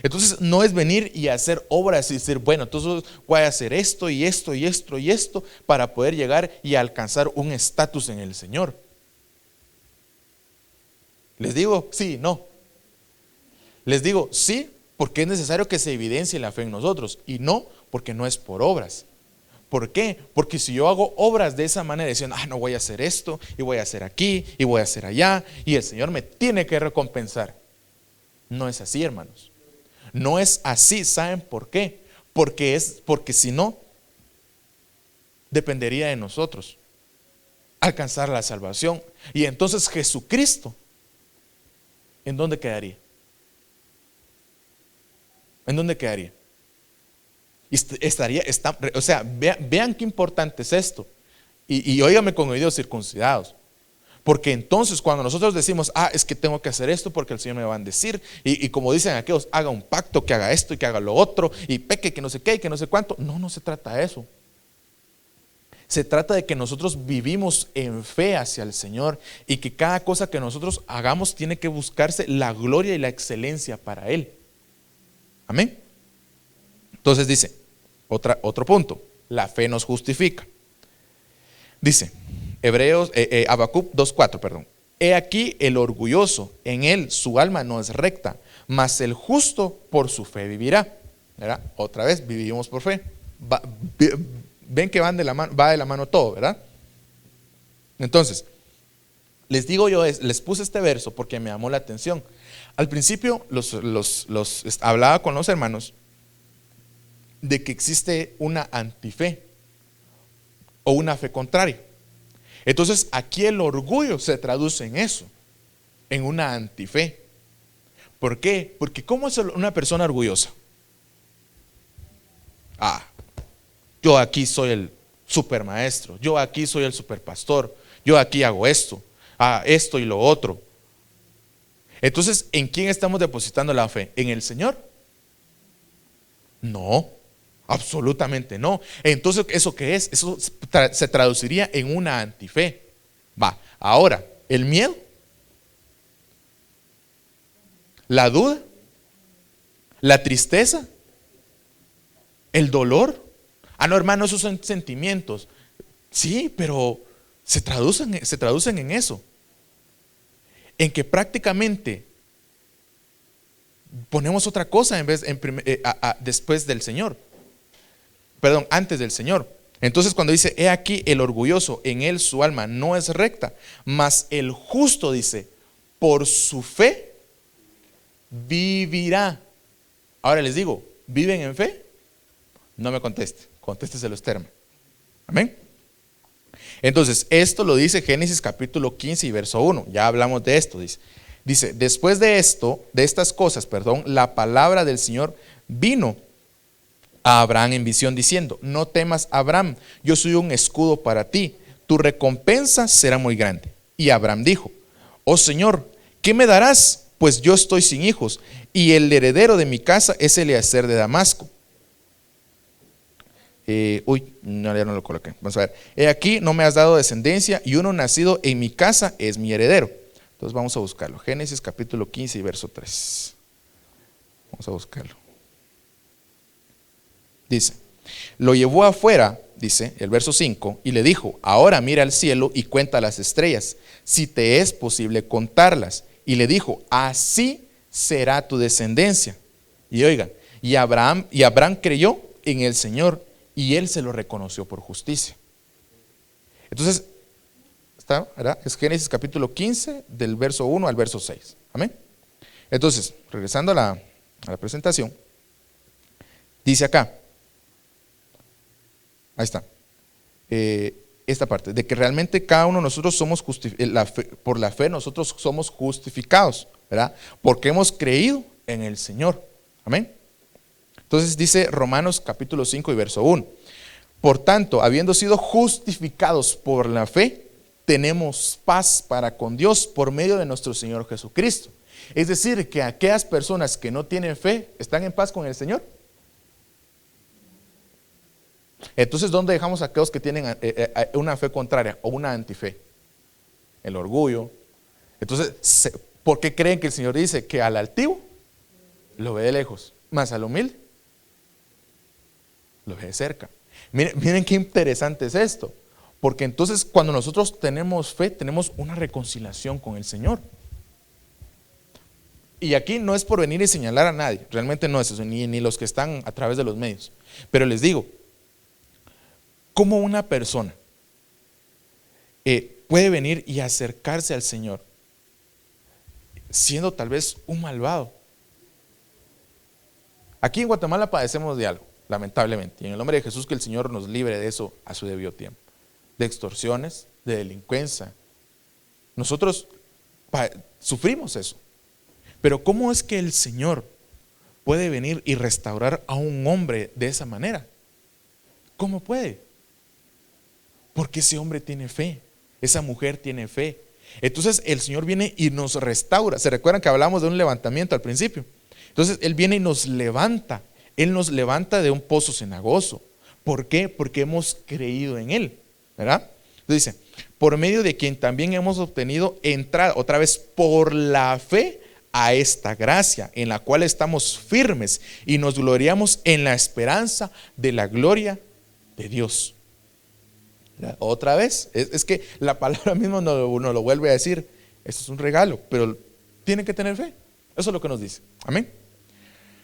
Entonces no es venir y hacer obras y decir, bueno, entonces voy a hacer esto y esto y esto y esto para poder llegar y alcanzar un estatus en el Señor. Les digo, sí, no. Les digo, sí, porque es necesario que se evidencie la fe en nosotros, y no, porque no es por obras. ¿Por qué? Porque si yo hago obras de esa manera, diciendo, no voy a hacer esto, y voy a hacer aquí, y voy a hacer allá, y el Señor me tiene que recompensar. No es así, hermanos. No es así. ¿Saben por qué? Porque si no, dependería de nosotros alcanzar la salvación. Y entonces Jesucristo, ¿en dónde quedaría? ¿En dónde quedaría? Vean qué importante es esto. Y óigame con oídos circuncidados. Porque entonces cuando nosotros decimos, es que tengo que hacer esto porque el Señor me va a bendecir, y como dicen aquellos, haga un pacto, que haga esto y que haga lo otro, y peque, que no sé qué y que no sé cuánto. No se trata de eso. Se trata de que nosotros vivimos en fe hacia el Señor, y que cada cosa que nosotros hagamos tiene que buscarse la gloria y la excelencia para Él. Amén. Entonces dice, otro punto, la fe nos justifica. Dice Habacuc 2:4, perdón. He aquí el orgulloso, en él su alma no es recta, mas el justo por su fe vivirá. ¿Verdad? Otra vez, vivimos por fe. Ven que va de la mano todo, ¿verdad? Entonces, les digo yo, les puse este verso porque me llamó la atención. Al principio hablaba con los hermanos de que existe una antife o una fe contraria. Entonces aquí el orgullo se traduce en eso, en una antife. ¿Por qué? Porque ¿cómo es una persona orgullosa? Yo aquí soy el supermaestro, yo aquí soy el superpastor, yo aquí hago esto, esto y lo otro. Entonces, ¿en quién estamos depositando la fe? ¿En el Señor? No, absolutamente no. Entonces, ¿eso qué es? Eso se traduciría en una antife. Ahora, el miedo, la duda, la tristeza, el dolor. No, hermano, esos son sentimientos. Sí, pero se traducen en eso, en que prácticamente ponemos otra cosa después del Señor. Perdón, antes del Señor. Entonces cuando dice, he aquí el orgulloso, en él su alma no es recta, mas el justo, dice, por su fe vivirá. Ahora les digo, ¿viven en fe? No me conteste, contésteselo usted. Amén. Entonces, esto lo dice Génesis capítulo 15 y verso 1. Ya hablamos de esto. Dice, después de estas cosas, la palabra del Señor vino a Abraham en visión diciendo, no temas, Abraham, yo soy un escudo para ti, tu recompensa será muy grande. Y Abraham dijo, oh Señor, ¿qué me darás? Pues yo estoy sin hijos, y el heredero de mi casa es Eliezer de Damasco. Ya no lo coloqué. Vamos a ver. He aquí, no me has dado descendencia, y uno nacido en mi casa es mi heredero. Entonces vamos a buscarlo. Génesis capítulo 15 y verso 3. Vamos a buscarlo. Dice, lo llevó afuera, dice el verso 5, y le dijo, ahora mira al cielo y cuenta las estrellas, si te es posible contarlas. Y le dijo, así será tu descendencia. Y oigan, y Abraham creyó en el Señor y él se lo reconoció por justicia. Entonces, ¿está, verdad? Es Génesis capítulo 15 del verso 1 al verso 6. Amén. Entonces, regresando a la presentación, dice acá, ahí está, esta parte, de que realmente cada uno de nosotros somos por la fe nosotros somos justificados, ¿verdad? Porque hemos creído en el Señor. Amén. Entonces dice Romanos capítulo 5 y verso 1. Por tanto, habiendo sido justificados por la fe, tenemos paz para con Dios por medio de nuestro Señor Jesucristo. Es decir, que aquellas personas que no tienen fe, ¿están en paz con el Señor? Entonces, ¿dónde dejamos a aquellos que tienen una fe contraria o una antife? El orgullo. Entonces, ¿por qué creen que el Señor dice que al altivo lo ve de lejos, más al humilde lo ve de cerca? Miren qué interesante es esto, porque entonces cuando nosotros tenemos fe, tenemos una reconciliación con el Señor. Y aquí no es por venir y señalar a nadie, realmente no es eso, ni los que están a través de los medios, pero les digo, ¿cómo una persona puede venir y acercarse al Señor siendo tal vez un malvado? Aquí en Guatemala padecemos de algo, lamentablemente, y en el nombre de Jesús que el Señor nos libre de eso a su debido tiempo, de extorsiones, de delincuencia. Nosotros sufrimos eso, pero ¿cómo es que el Señor puede venir y restaurar a un hombre de esa manera? ¿Cómo puede? Porque ese hombre tiene fe, esa mujer tiene fe. Entonces el Señor viene y nos restaura. ¿Se recuerdan que hablamos de un levantamiento al principio? Entonces Él viene y nos levanta. Él nos levanta de un pozo cenagoso. ¿Por qué? Porque hemos creído en Él, ¿verdad? Entonces dice, por medio de quien también hemos obtenido entrada, otra vez, por la fe a esta gracia, en la cual estamos firmes y nos gloriamos en la esperanza de la gloria de Dios. Otra vez, es que la palabra misma nos lo vuelve a decir, esto es un regalo, pero tienen que tener fe. Eso es lo que nos dice. Amén.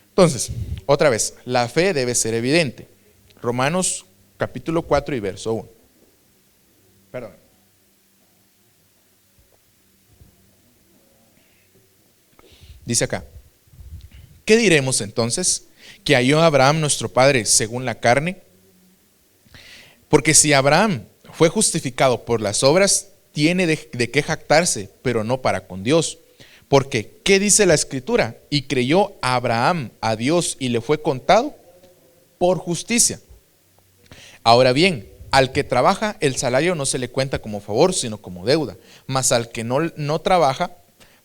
Entonces, otra vez, la fe debe ser evidente. Romanos capítulo 4 y verso 1. Perdón. Dice acá, ¿qué diremos entonces? ¿Que halló Abraham nuestro padre según la carne? Porque si Abraham fue justificado por las obras, tiene de qué jactarse, pero no para con Dios. Porque, ¿qué dice la Escritura? Y creyó Abraham a Dios y le fue contado por justicia. Ahora bien, al que trabaja, el salario no se le cuenta como favor, sino como deuda. Mas al que no trabaja,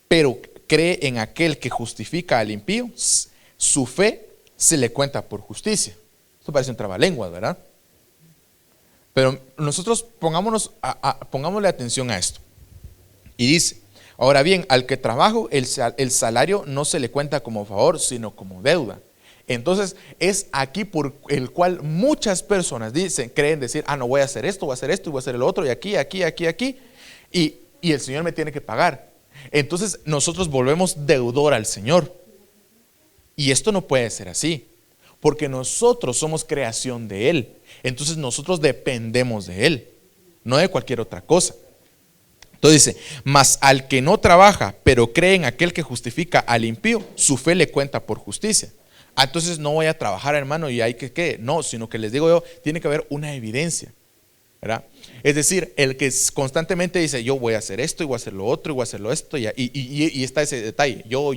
pero cree en aquel que justifica al impío, su fe se le cuenta por justicia. Esto parece un trabalenguas, ¿verdad? Pero nosotros pongámosle atención a esto. Y dice, ahora bien, al que trabaja, el salario no se le cuenta como favor, sino como deuda. Entonces es aquí por el cual muchas personas creen decir, no voy a hacer esto, voy a hacer esto y voy a hacer el otro, y aquí, y el Señor me tiene que pagar. Entonces nosotros volvemos deudor al Señor. Y esto no puede ser así, porque nosotros somos creación de Él. Entonces nosotros dependemos de Él, no de cualquier otra cosa. Entonces dice, mas al que no trabaja, pero cree en aquel que justifica al impío, su fe le cuenta por justicia. Entonces no voy a trabajar, hermano, y hay que no, sino que les digo yo, tiene que haber una evidencia, ¿verdad? Es decir, el que constantemente dice, yo voy a hacer esto, y voy a hacer lo otro, y voy a hacerlo esto, y está ese detalle, yo,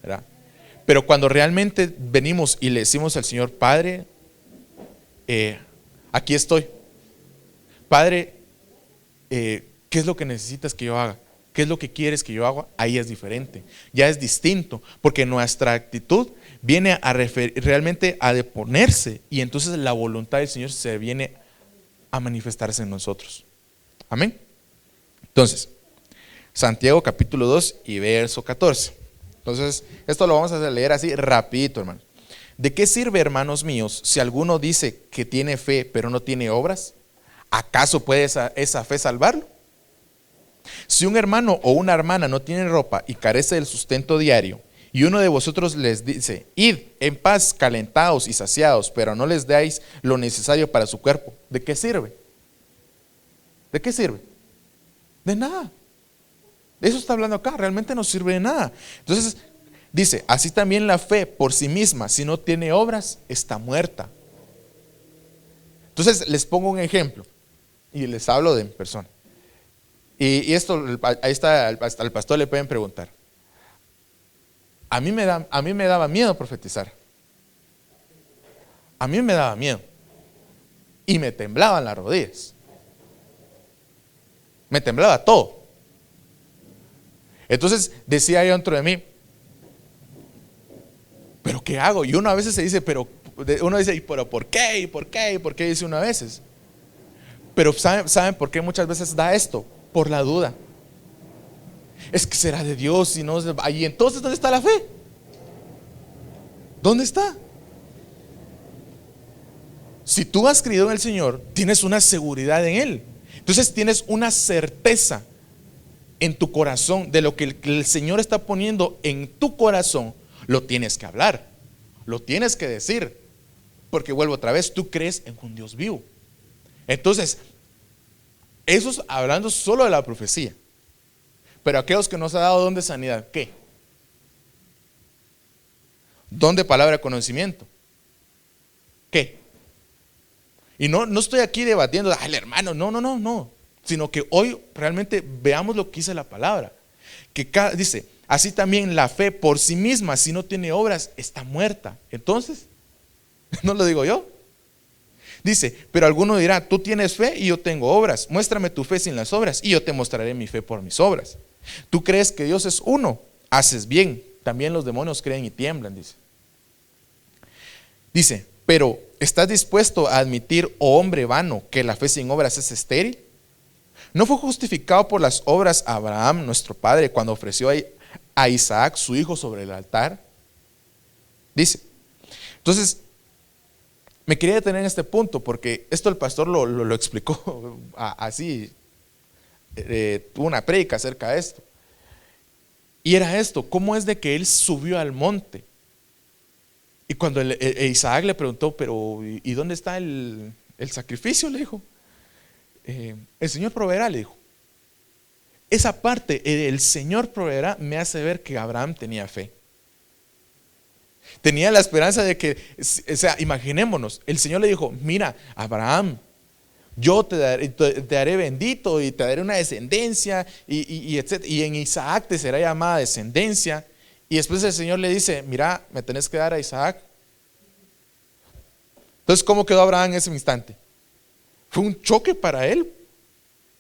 ¿verdad? Pero cuando realmente venimos y le decimos al Señor, Padre, aquí estoy, Padre, ¿qué es lo que necesitas que yo haga? ¿Qué es lo que quieres que yo haga? Ahí es diferente, ya es distinto, porque nuestra actitud viene a realmente a deponerse, y entonces la voluntad del Señor se viene a manifestarse en nosotros. Amén. Entonces, Santiago capítulo 2 y verso 14. Entonces, esto lo vamos a leer así rapidito, hermano. ¿De qué sirve, hermanos míos, si alguno dice que tiene fe pero no tiene obras? ¿Acaso puede esa fe salvarlo? Si un hermano o una hermana no tiene ropa y carece del sustento diario, y uno de vosotros les dice, id en paz, calentados y saciados, pero no les dais lo necesario para su cuerpo, ¿de qué sirve? ¿De qué sirve? De nada. De eso está hablando acá, realmente no sirve de nada. Entonces dice, así también la fe por sí misma, si no tiene obras, está muerta. Entonces les pongo un ejemplo y les hablo de mi persona. Y esto, ahí está, al pastor le pueden preguntar. A mí me daba miedo profetizar. A mí me daba miedo. Y me temblaban las rodillas. Me temblaba todo. Entonces decía yo dentro de mí, ¿pero qué hago? Y uno a veces se dice, uno dice, ¿pero por qué? ¿Y por qué? ¿Y por qué? Dice uno a veces. Pero ¿saben por qué muchas veces da esto? Por la duda. Es que será de Dios y no. Y entonces, ¿dónde está la fe? ¿Dónde está? Si tú has creído en el Señor, tienes una seguridad en Él. Entonces tienes una certeza en tu corazón de lo que el Señor está poniendo en tu corazón. Lo tienes que hablar, lo tienes que decir, porque vuelvo otra vez, tú crees en un Dios vivo. Entonces, eso es hablando solo de la profecía. Pero aquellos que nos ha dado don de sanidad, ¿qué? Don de palabra de conocimiento, ¿qué? Y no estoy aquí debatiendo, ay, hermano, no, sino que hoy realmente veamos lo que dice la palabra. Que dice, así también la fe por sí misma, si no tiene obras, está muerta. Entonces, no lo digo yo. Dice, pero alguno dirá, tú tienes fe y yo tengo obras. Muéstrame tu fe sin las obras y yo te mostraré mi fe por mis obras. Tú crees que Dios es uno, haces bien. También los demonios creen y tiemblan, dice. Dice, pero ¿estás dispuesto a admitir, oh hombre vano, que la fe sin obras es estéril? ¿No fue justificado por las obras Abraham, nuestro padre, cuando ofreció a Isaac, su hijo, sobre el altar? Dice. Entonces, me quería detener en este punto porque esto el pastor lo explicó así. Tuvo una prédica acerca de esto. Y era esto, ¿cómo es de que él subió al monte? Y cuando Isaac le preguntó, pero ¿y dónde está el sacrificio? Le dijo, el Señor proveerá, le dijo. Esa parte, el Señor proveerá, me hace ver que Abraham tenía fe. Tenía la esperanza de que, o sea, imaginémonos, el Señor le dijo, mira, Abraham, yo te haré bendito y te daré una descendencia y en Isaac te será llamada descendencia. Y después el Señor le dice, mira, me tenés que dar a Isaac. Entonces, ¿cómo quedó Abraham en ese instante? Fue un choque para él,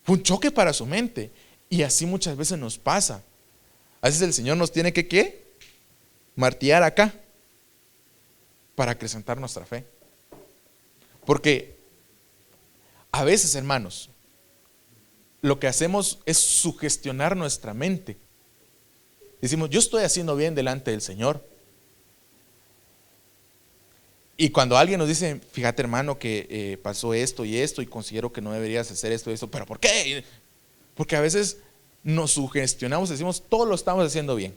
fue un choque para su mente. Y así muchas veces nos pasa. A veces el Señor nos tiene que, ¿qué? Martillar acá para acrecentar nuestra fe. Porque a veces, hermanos, lo que hacemos es sugestionar nuestra mente. Decimos, yo estoy haciendo bien delante del Señor. Y cuando alguien nos dice, fíjate hermano que pasó esto y considero que no deberías hacer esto y esto, pero ¿por qué? Porque a veces nos sugestionamos, decimos, todo lo estamos haciendo bien.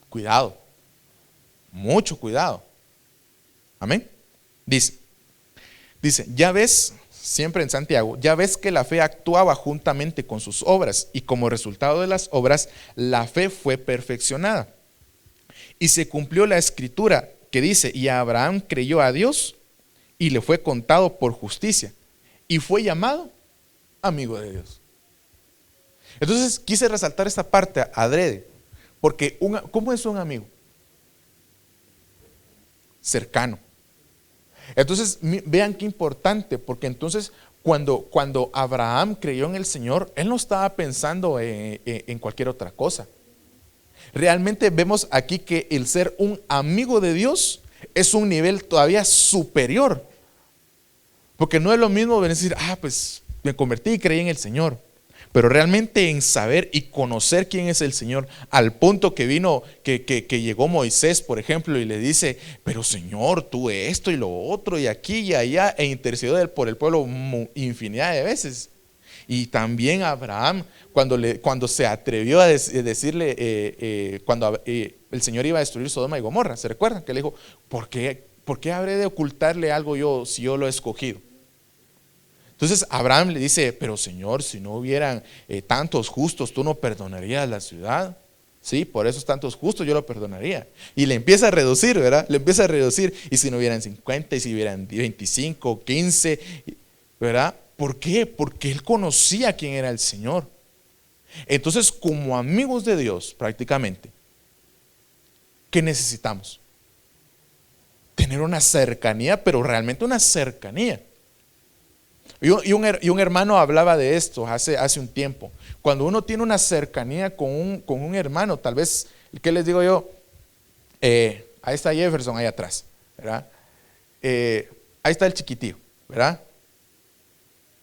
Cuidado, mucho cuidado. Amén. Dice, ya ves, siempre en Santiago, ya ves que la fe actuaba juntamente con sus obras y como resultado de las obras, la fe fue perfeccionada. Y se cumplió la escritura que dice, y Abraham creyó a Dios y le fue contado por justicia y fue llamado amigo de Dios. Entonces quise resaltar esta parte adrede, porque ¿cómo es un amigo? Cercano. Entonces vean qué importante, porque entonces cuando Abraham creyó en el Señor, él no estaba pensando en cualquier otra cosa. Realmente vemos aquí que el ser un amigo de Dios es un nivel todavía superior, porque no es lo mismo decir, pues me convertí y creí en el Señor, Pero realmente en saber y conocer quién es el Señor, al punto que vino, que llegó Moisés, por ejemplo, y le dice, pero Señor, tú esto y lo otro, y aquí y allá, e intercedió por el pueblo infinidad de veces. Y también Abraham, cuando se atrevió a decirle, cuando el Señor iba a destruir Sodoma y Gomorra, ¿se recuerdan? Que le dijo, ¿por qué habré de ocultarle algo yo si yo lo he escogido? Entonces Abraham le dice, pero Señor, si no hubieran tantos justos, ¿tú no perdonarías la ciudad? Sí, por esos tantos justos yo lo perdonaría. Y le empieza a reducir, ¿verdad? Le empieza a reducir. Y si no hubieran 50, y si hubieran 25, 15, ¿verdad? ¿Por qué? Porque él conocía quién era el Señor. Entonces, como amigos de Dios, prácticamente, ¿qué necesitamos? Tener una cercanía, pero realmente una cercanía. Y un hermano hablaba de esto hace un tiempo. Cuando uno tiene una cercanía con un hermano, tal vez, ¿qué les digo yo? Ahí está Jefferson, ahí atrás, ¿verdad? Ahí está el chiquitillo, ¿verdad?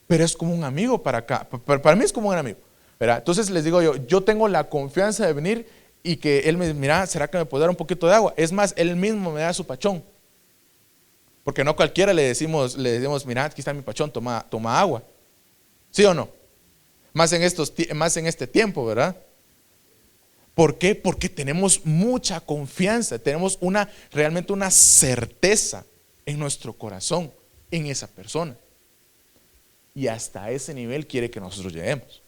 Pero es como un amigo para acá. Para mí es como un amigo, ¿verdad? Entonces les digo yo tengo la confianza de venir y que él me dice, mira, ¿será que me puede dar un poquito de agua? Es más, él mismo me da su pachón. Porque no cualquiera le decimos, mira, aquí está mi pachón, toma agua. ¿Sí o no? Más en este tiempo, ¿verdad? ¿Por qué? Porque tenemos mucha confianza, tenemos realmente una certeza en nuestro corazón, en esa persona. Y hasta ese nivel quiere que nosotros lleguemos,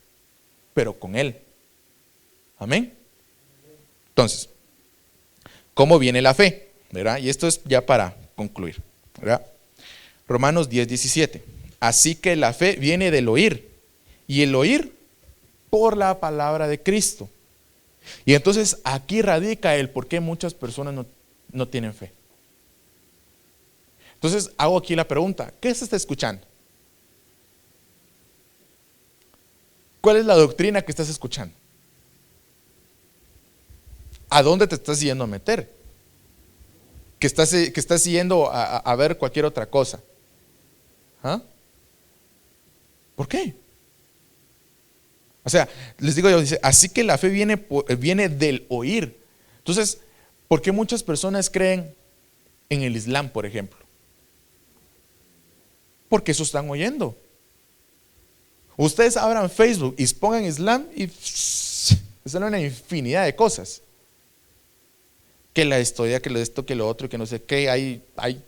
pero con Él. Amén. Entonces, ¿cómo viene la fe? ¿Verdad? Y esto es ya para concluir, ¿verdad? Romanos 10:17. Así que la fe viene del oír, y el oír por la palabra de Cristo. Y entonces aquí radica el por qué muchas personas no tienen fe. Entonces hago aquí la pregunta, ¿qué se está escuchando? ¿Cuál es la doctrina que estás escuchando? ¿A dónde te estás yendo a meter? Que estás yendo a ver cualquier otra cosa. ¿Ah? ¿Por qué? O sea, les digo yo, dice, así que la fe viene del oír. Entonces, ¿por qué muchas personas creen en el Islam, por ejemplo? Porque eso están oyendo. Ustedes abran Facebook y pongan Islam y salen una infinidad de cosas. Que la historia, que lo esto, que lo otro, que no sé qué.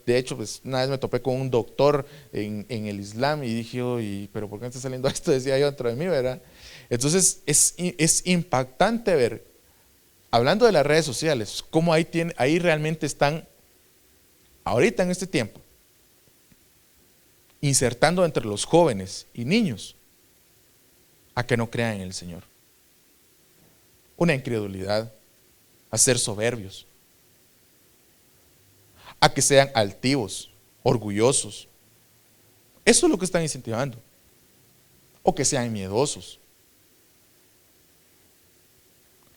De hecho, pues una vez me topé con un doctor en el Islam y dije, pero ¿por qué está saliendo esto? Decía yo dentro de mí, ¿verdad? Entonces es impactante ver, hablando de las redes sociales, cómo ahí realmente están, ahorita en este tiempo, insertando entre los jóvenes y niños a que no crean en el Señor. Una incredulidad, a ser soberbios, a que sean altivos, orgullosos. Eso es lo que están incentivando. O que sean miedosos.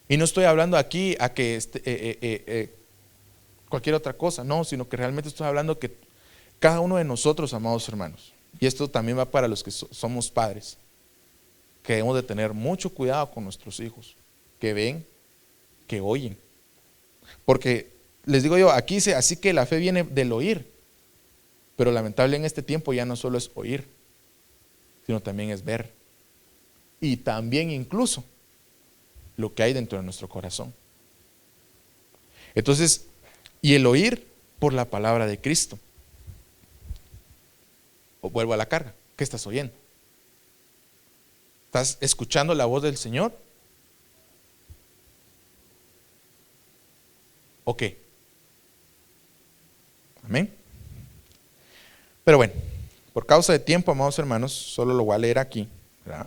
Y no estoy hablando aquí a que cualquier otra cosa, no, sino que realmente estoy hablando que cada uno de nosotros, amados hermanos, y esto también va para los que somos padres, que debemos de tener mucho cuidado con nuestros hijos, que ven, que oyen. Porque les digo yo, aquí dice, así que la fe viene del oír, pero lamentable en este tiempo ya no solo es oír, sino también es ver. Y también incluso lo que hay dentro de nuestro corazón. Entonces, y el oír por la palabra de Cristo. O vuelvo a la carga, ¿qué estás oyendo? ¿Estás escuchando la voz del Señor? ¿O qué? Amén. Pero bueno, por causa de tiempo, amados hermanos, solo lo voy a leer aquí, ¿verdad?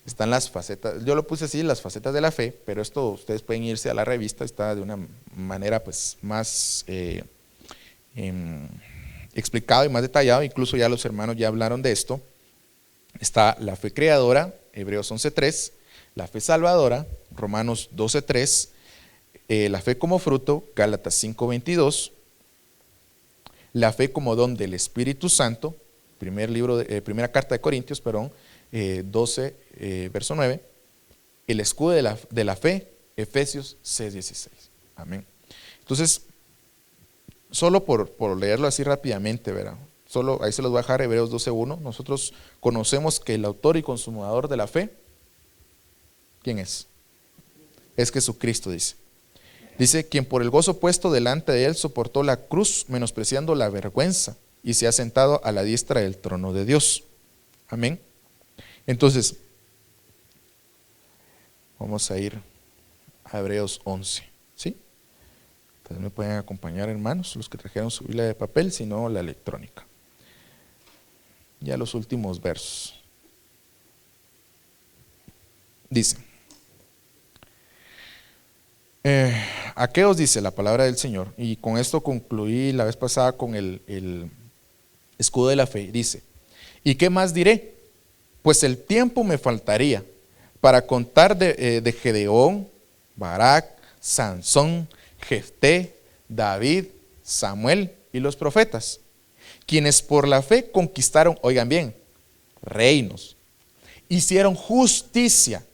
Están las facetas, yo lo puse así, las facetas de la fe, pero esto ustedes pueden irse a la revista, está de una manera pues más explicado y más detallado, incluso ya los hermanos ya hablaron de esto. Está la fe creadora, Hebreos 11:3, la fe salvadora, Romanos 12:3, la fe como fruto, Gálatas 5:22, la fe como don del Espíritu Santo, primera carta de Corintios, 12, verso 9. El escudo de la fe, Efesios 6:16. Amén. Entonces, solo por leerlo así rápidamente, ¿verdad? Solo ahí se los voy a dejar, Hebreos 12:1. Nosotros conocemos que el autor y consumador de la fe, ¿quién es? Es Jesucristo, dice. Dice, quien por el gozo puesto delante de él soportó la cruz, menospreciando la vergüenza, y se ha sentado a la diestra del trono de Dios. Amén. Entonces, vamos a ir a Hebreos 11, ¿sí? Entonces me pueden acompañar, hermanos, los que trajeron su Biblia de papel, si no la electrónica. Ya los últimos versos. Dice, Aqueos dice la palabra del Señor, y con esto concluí la vez pasada con el escudo de la fe. Dice, ¿y qué más diré? Pues el tiempo me faltaría para contar de Gedeón, Barak, Sansón, Jefté, David, Samuel y los profetas, quienes por la fe conquistaron, oigan bien, reinos, hicieron justicia.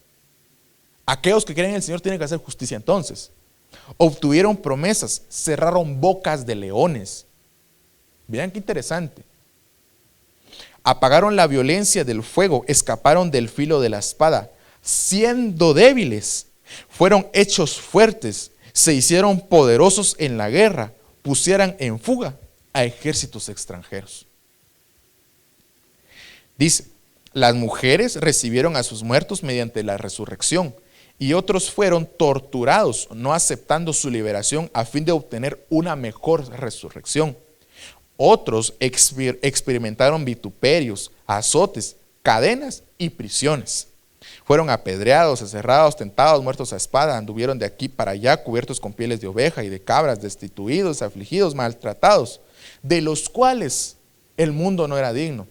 Aquellos que creen en el Señor tienen que hacer justicia entonces. Obtuvieron promesas, cerraron bocas de leones. Vean qué interesante. Apagaron la violencia del fuego, escaparon del filo de la espada. Siendo débiles, fueron hechos fuertes, se hicieron poderosos en la guerra, pusieran en fuga a ejércitos extranjeros. Dice, las mujeres recibieron a sus muertos mediante la resurrección, y otros fueron torturados, no aceptando su liberación a fin de obtener una mejor resurrección. Otros experimentaron vituperios, azotes, cadenas y prisiones. Fueron apedreados, aserrados, tentados, muertos a espada, anduvieron de aquí para allá, cubiertos con pieles de oveja y de cabras, destituidos, afligidos, maltratados, de los cuales el mundo no era digno.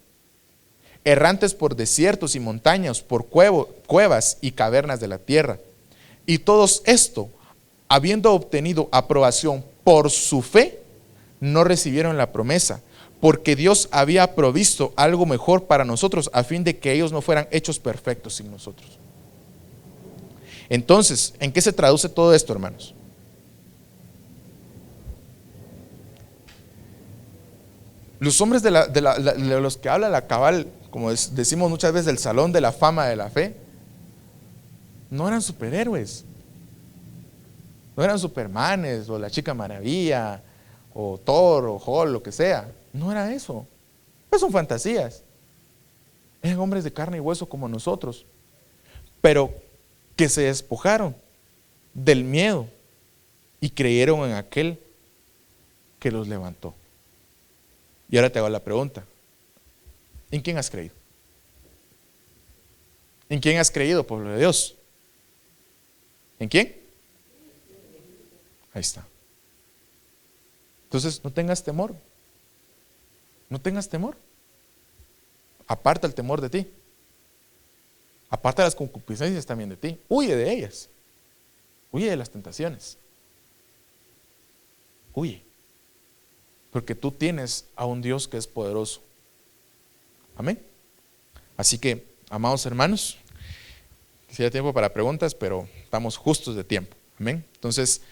Errantes por desiertos y montañas, por cuevas y cavernas de la tierra. Y todos esto, habiendo obtenido aprobación por su fe, no recibieron la promesa, porque Dios había provisto algo mejor para nosotros, a fin de que ellos no fueran hechos perfectos sin nosotros. Entonces, ¿en qué se traduce todo esto, hermanos? Los hombres de los que habla la cabal, como decimos muchas veces, del salón de la fama de la fe, no eran superhéroes, no eran Supermanes o la Chica Maravilla o Thor o Hulk, lo que sea. No era eso. Pues son fantasías. Eran hombres de carne y hueso como nosotros, pero que se despojaron del miedo y creyeron en aquel que los levantó. Y ahora te hago la pregunta, ¿en quién has creído? ¿En quién has creído, pueblo de Dios? ¿En quién? Ahí está. Entonces, no tengas temor. No tengas temor. Aparta el temor de ti. Aparta las concupiscencias también de ti. Huye de ellas. Huye de las tentaciones. Huye. Porque tú tienes a un Dios que es poderoso. Amén. Así que, amados hermanos, quisiera tiempo para preguntas, pero estamos justos de tiempo. Amén. Entonces,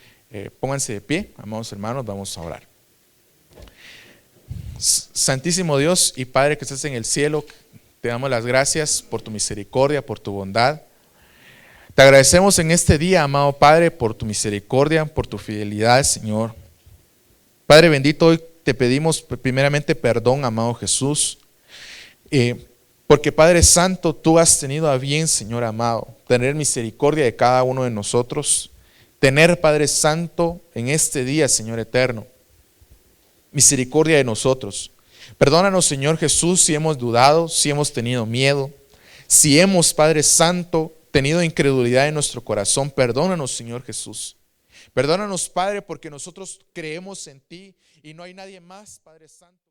pónganse de pie, amados hermanos, vamos a orar. Santísimo Dios y Padre que estás en el cielo, te damos las gracias por tu misericordia, por tu bondad. Te agradecemos en este día, amado Padre, por tu misericordia, por tu fidelidad, Señor. Padre bendito, hoy te pedimos primeramente perdón, amado Jesús, porque Padre Santo, tú has tenido a bien, Señor amado, tener misericordia de cada uno de nosotros, tener, Padre Santo, en este día, Señor eterno, misericordia de nosotros. Perdónanos, Señor Jesús, si hemos dudado, si hemos tenido miedo, si hemos, Padre Santo, tenido incredulidad en nuestro corazón. Perdónanos, Señor Jesús. Perdónanos, Padre, porque nosotros creemos en ti y no hay nadie más, Padre Santo.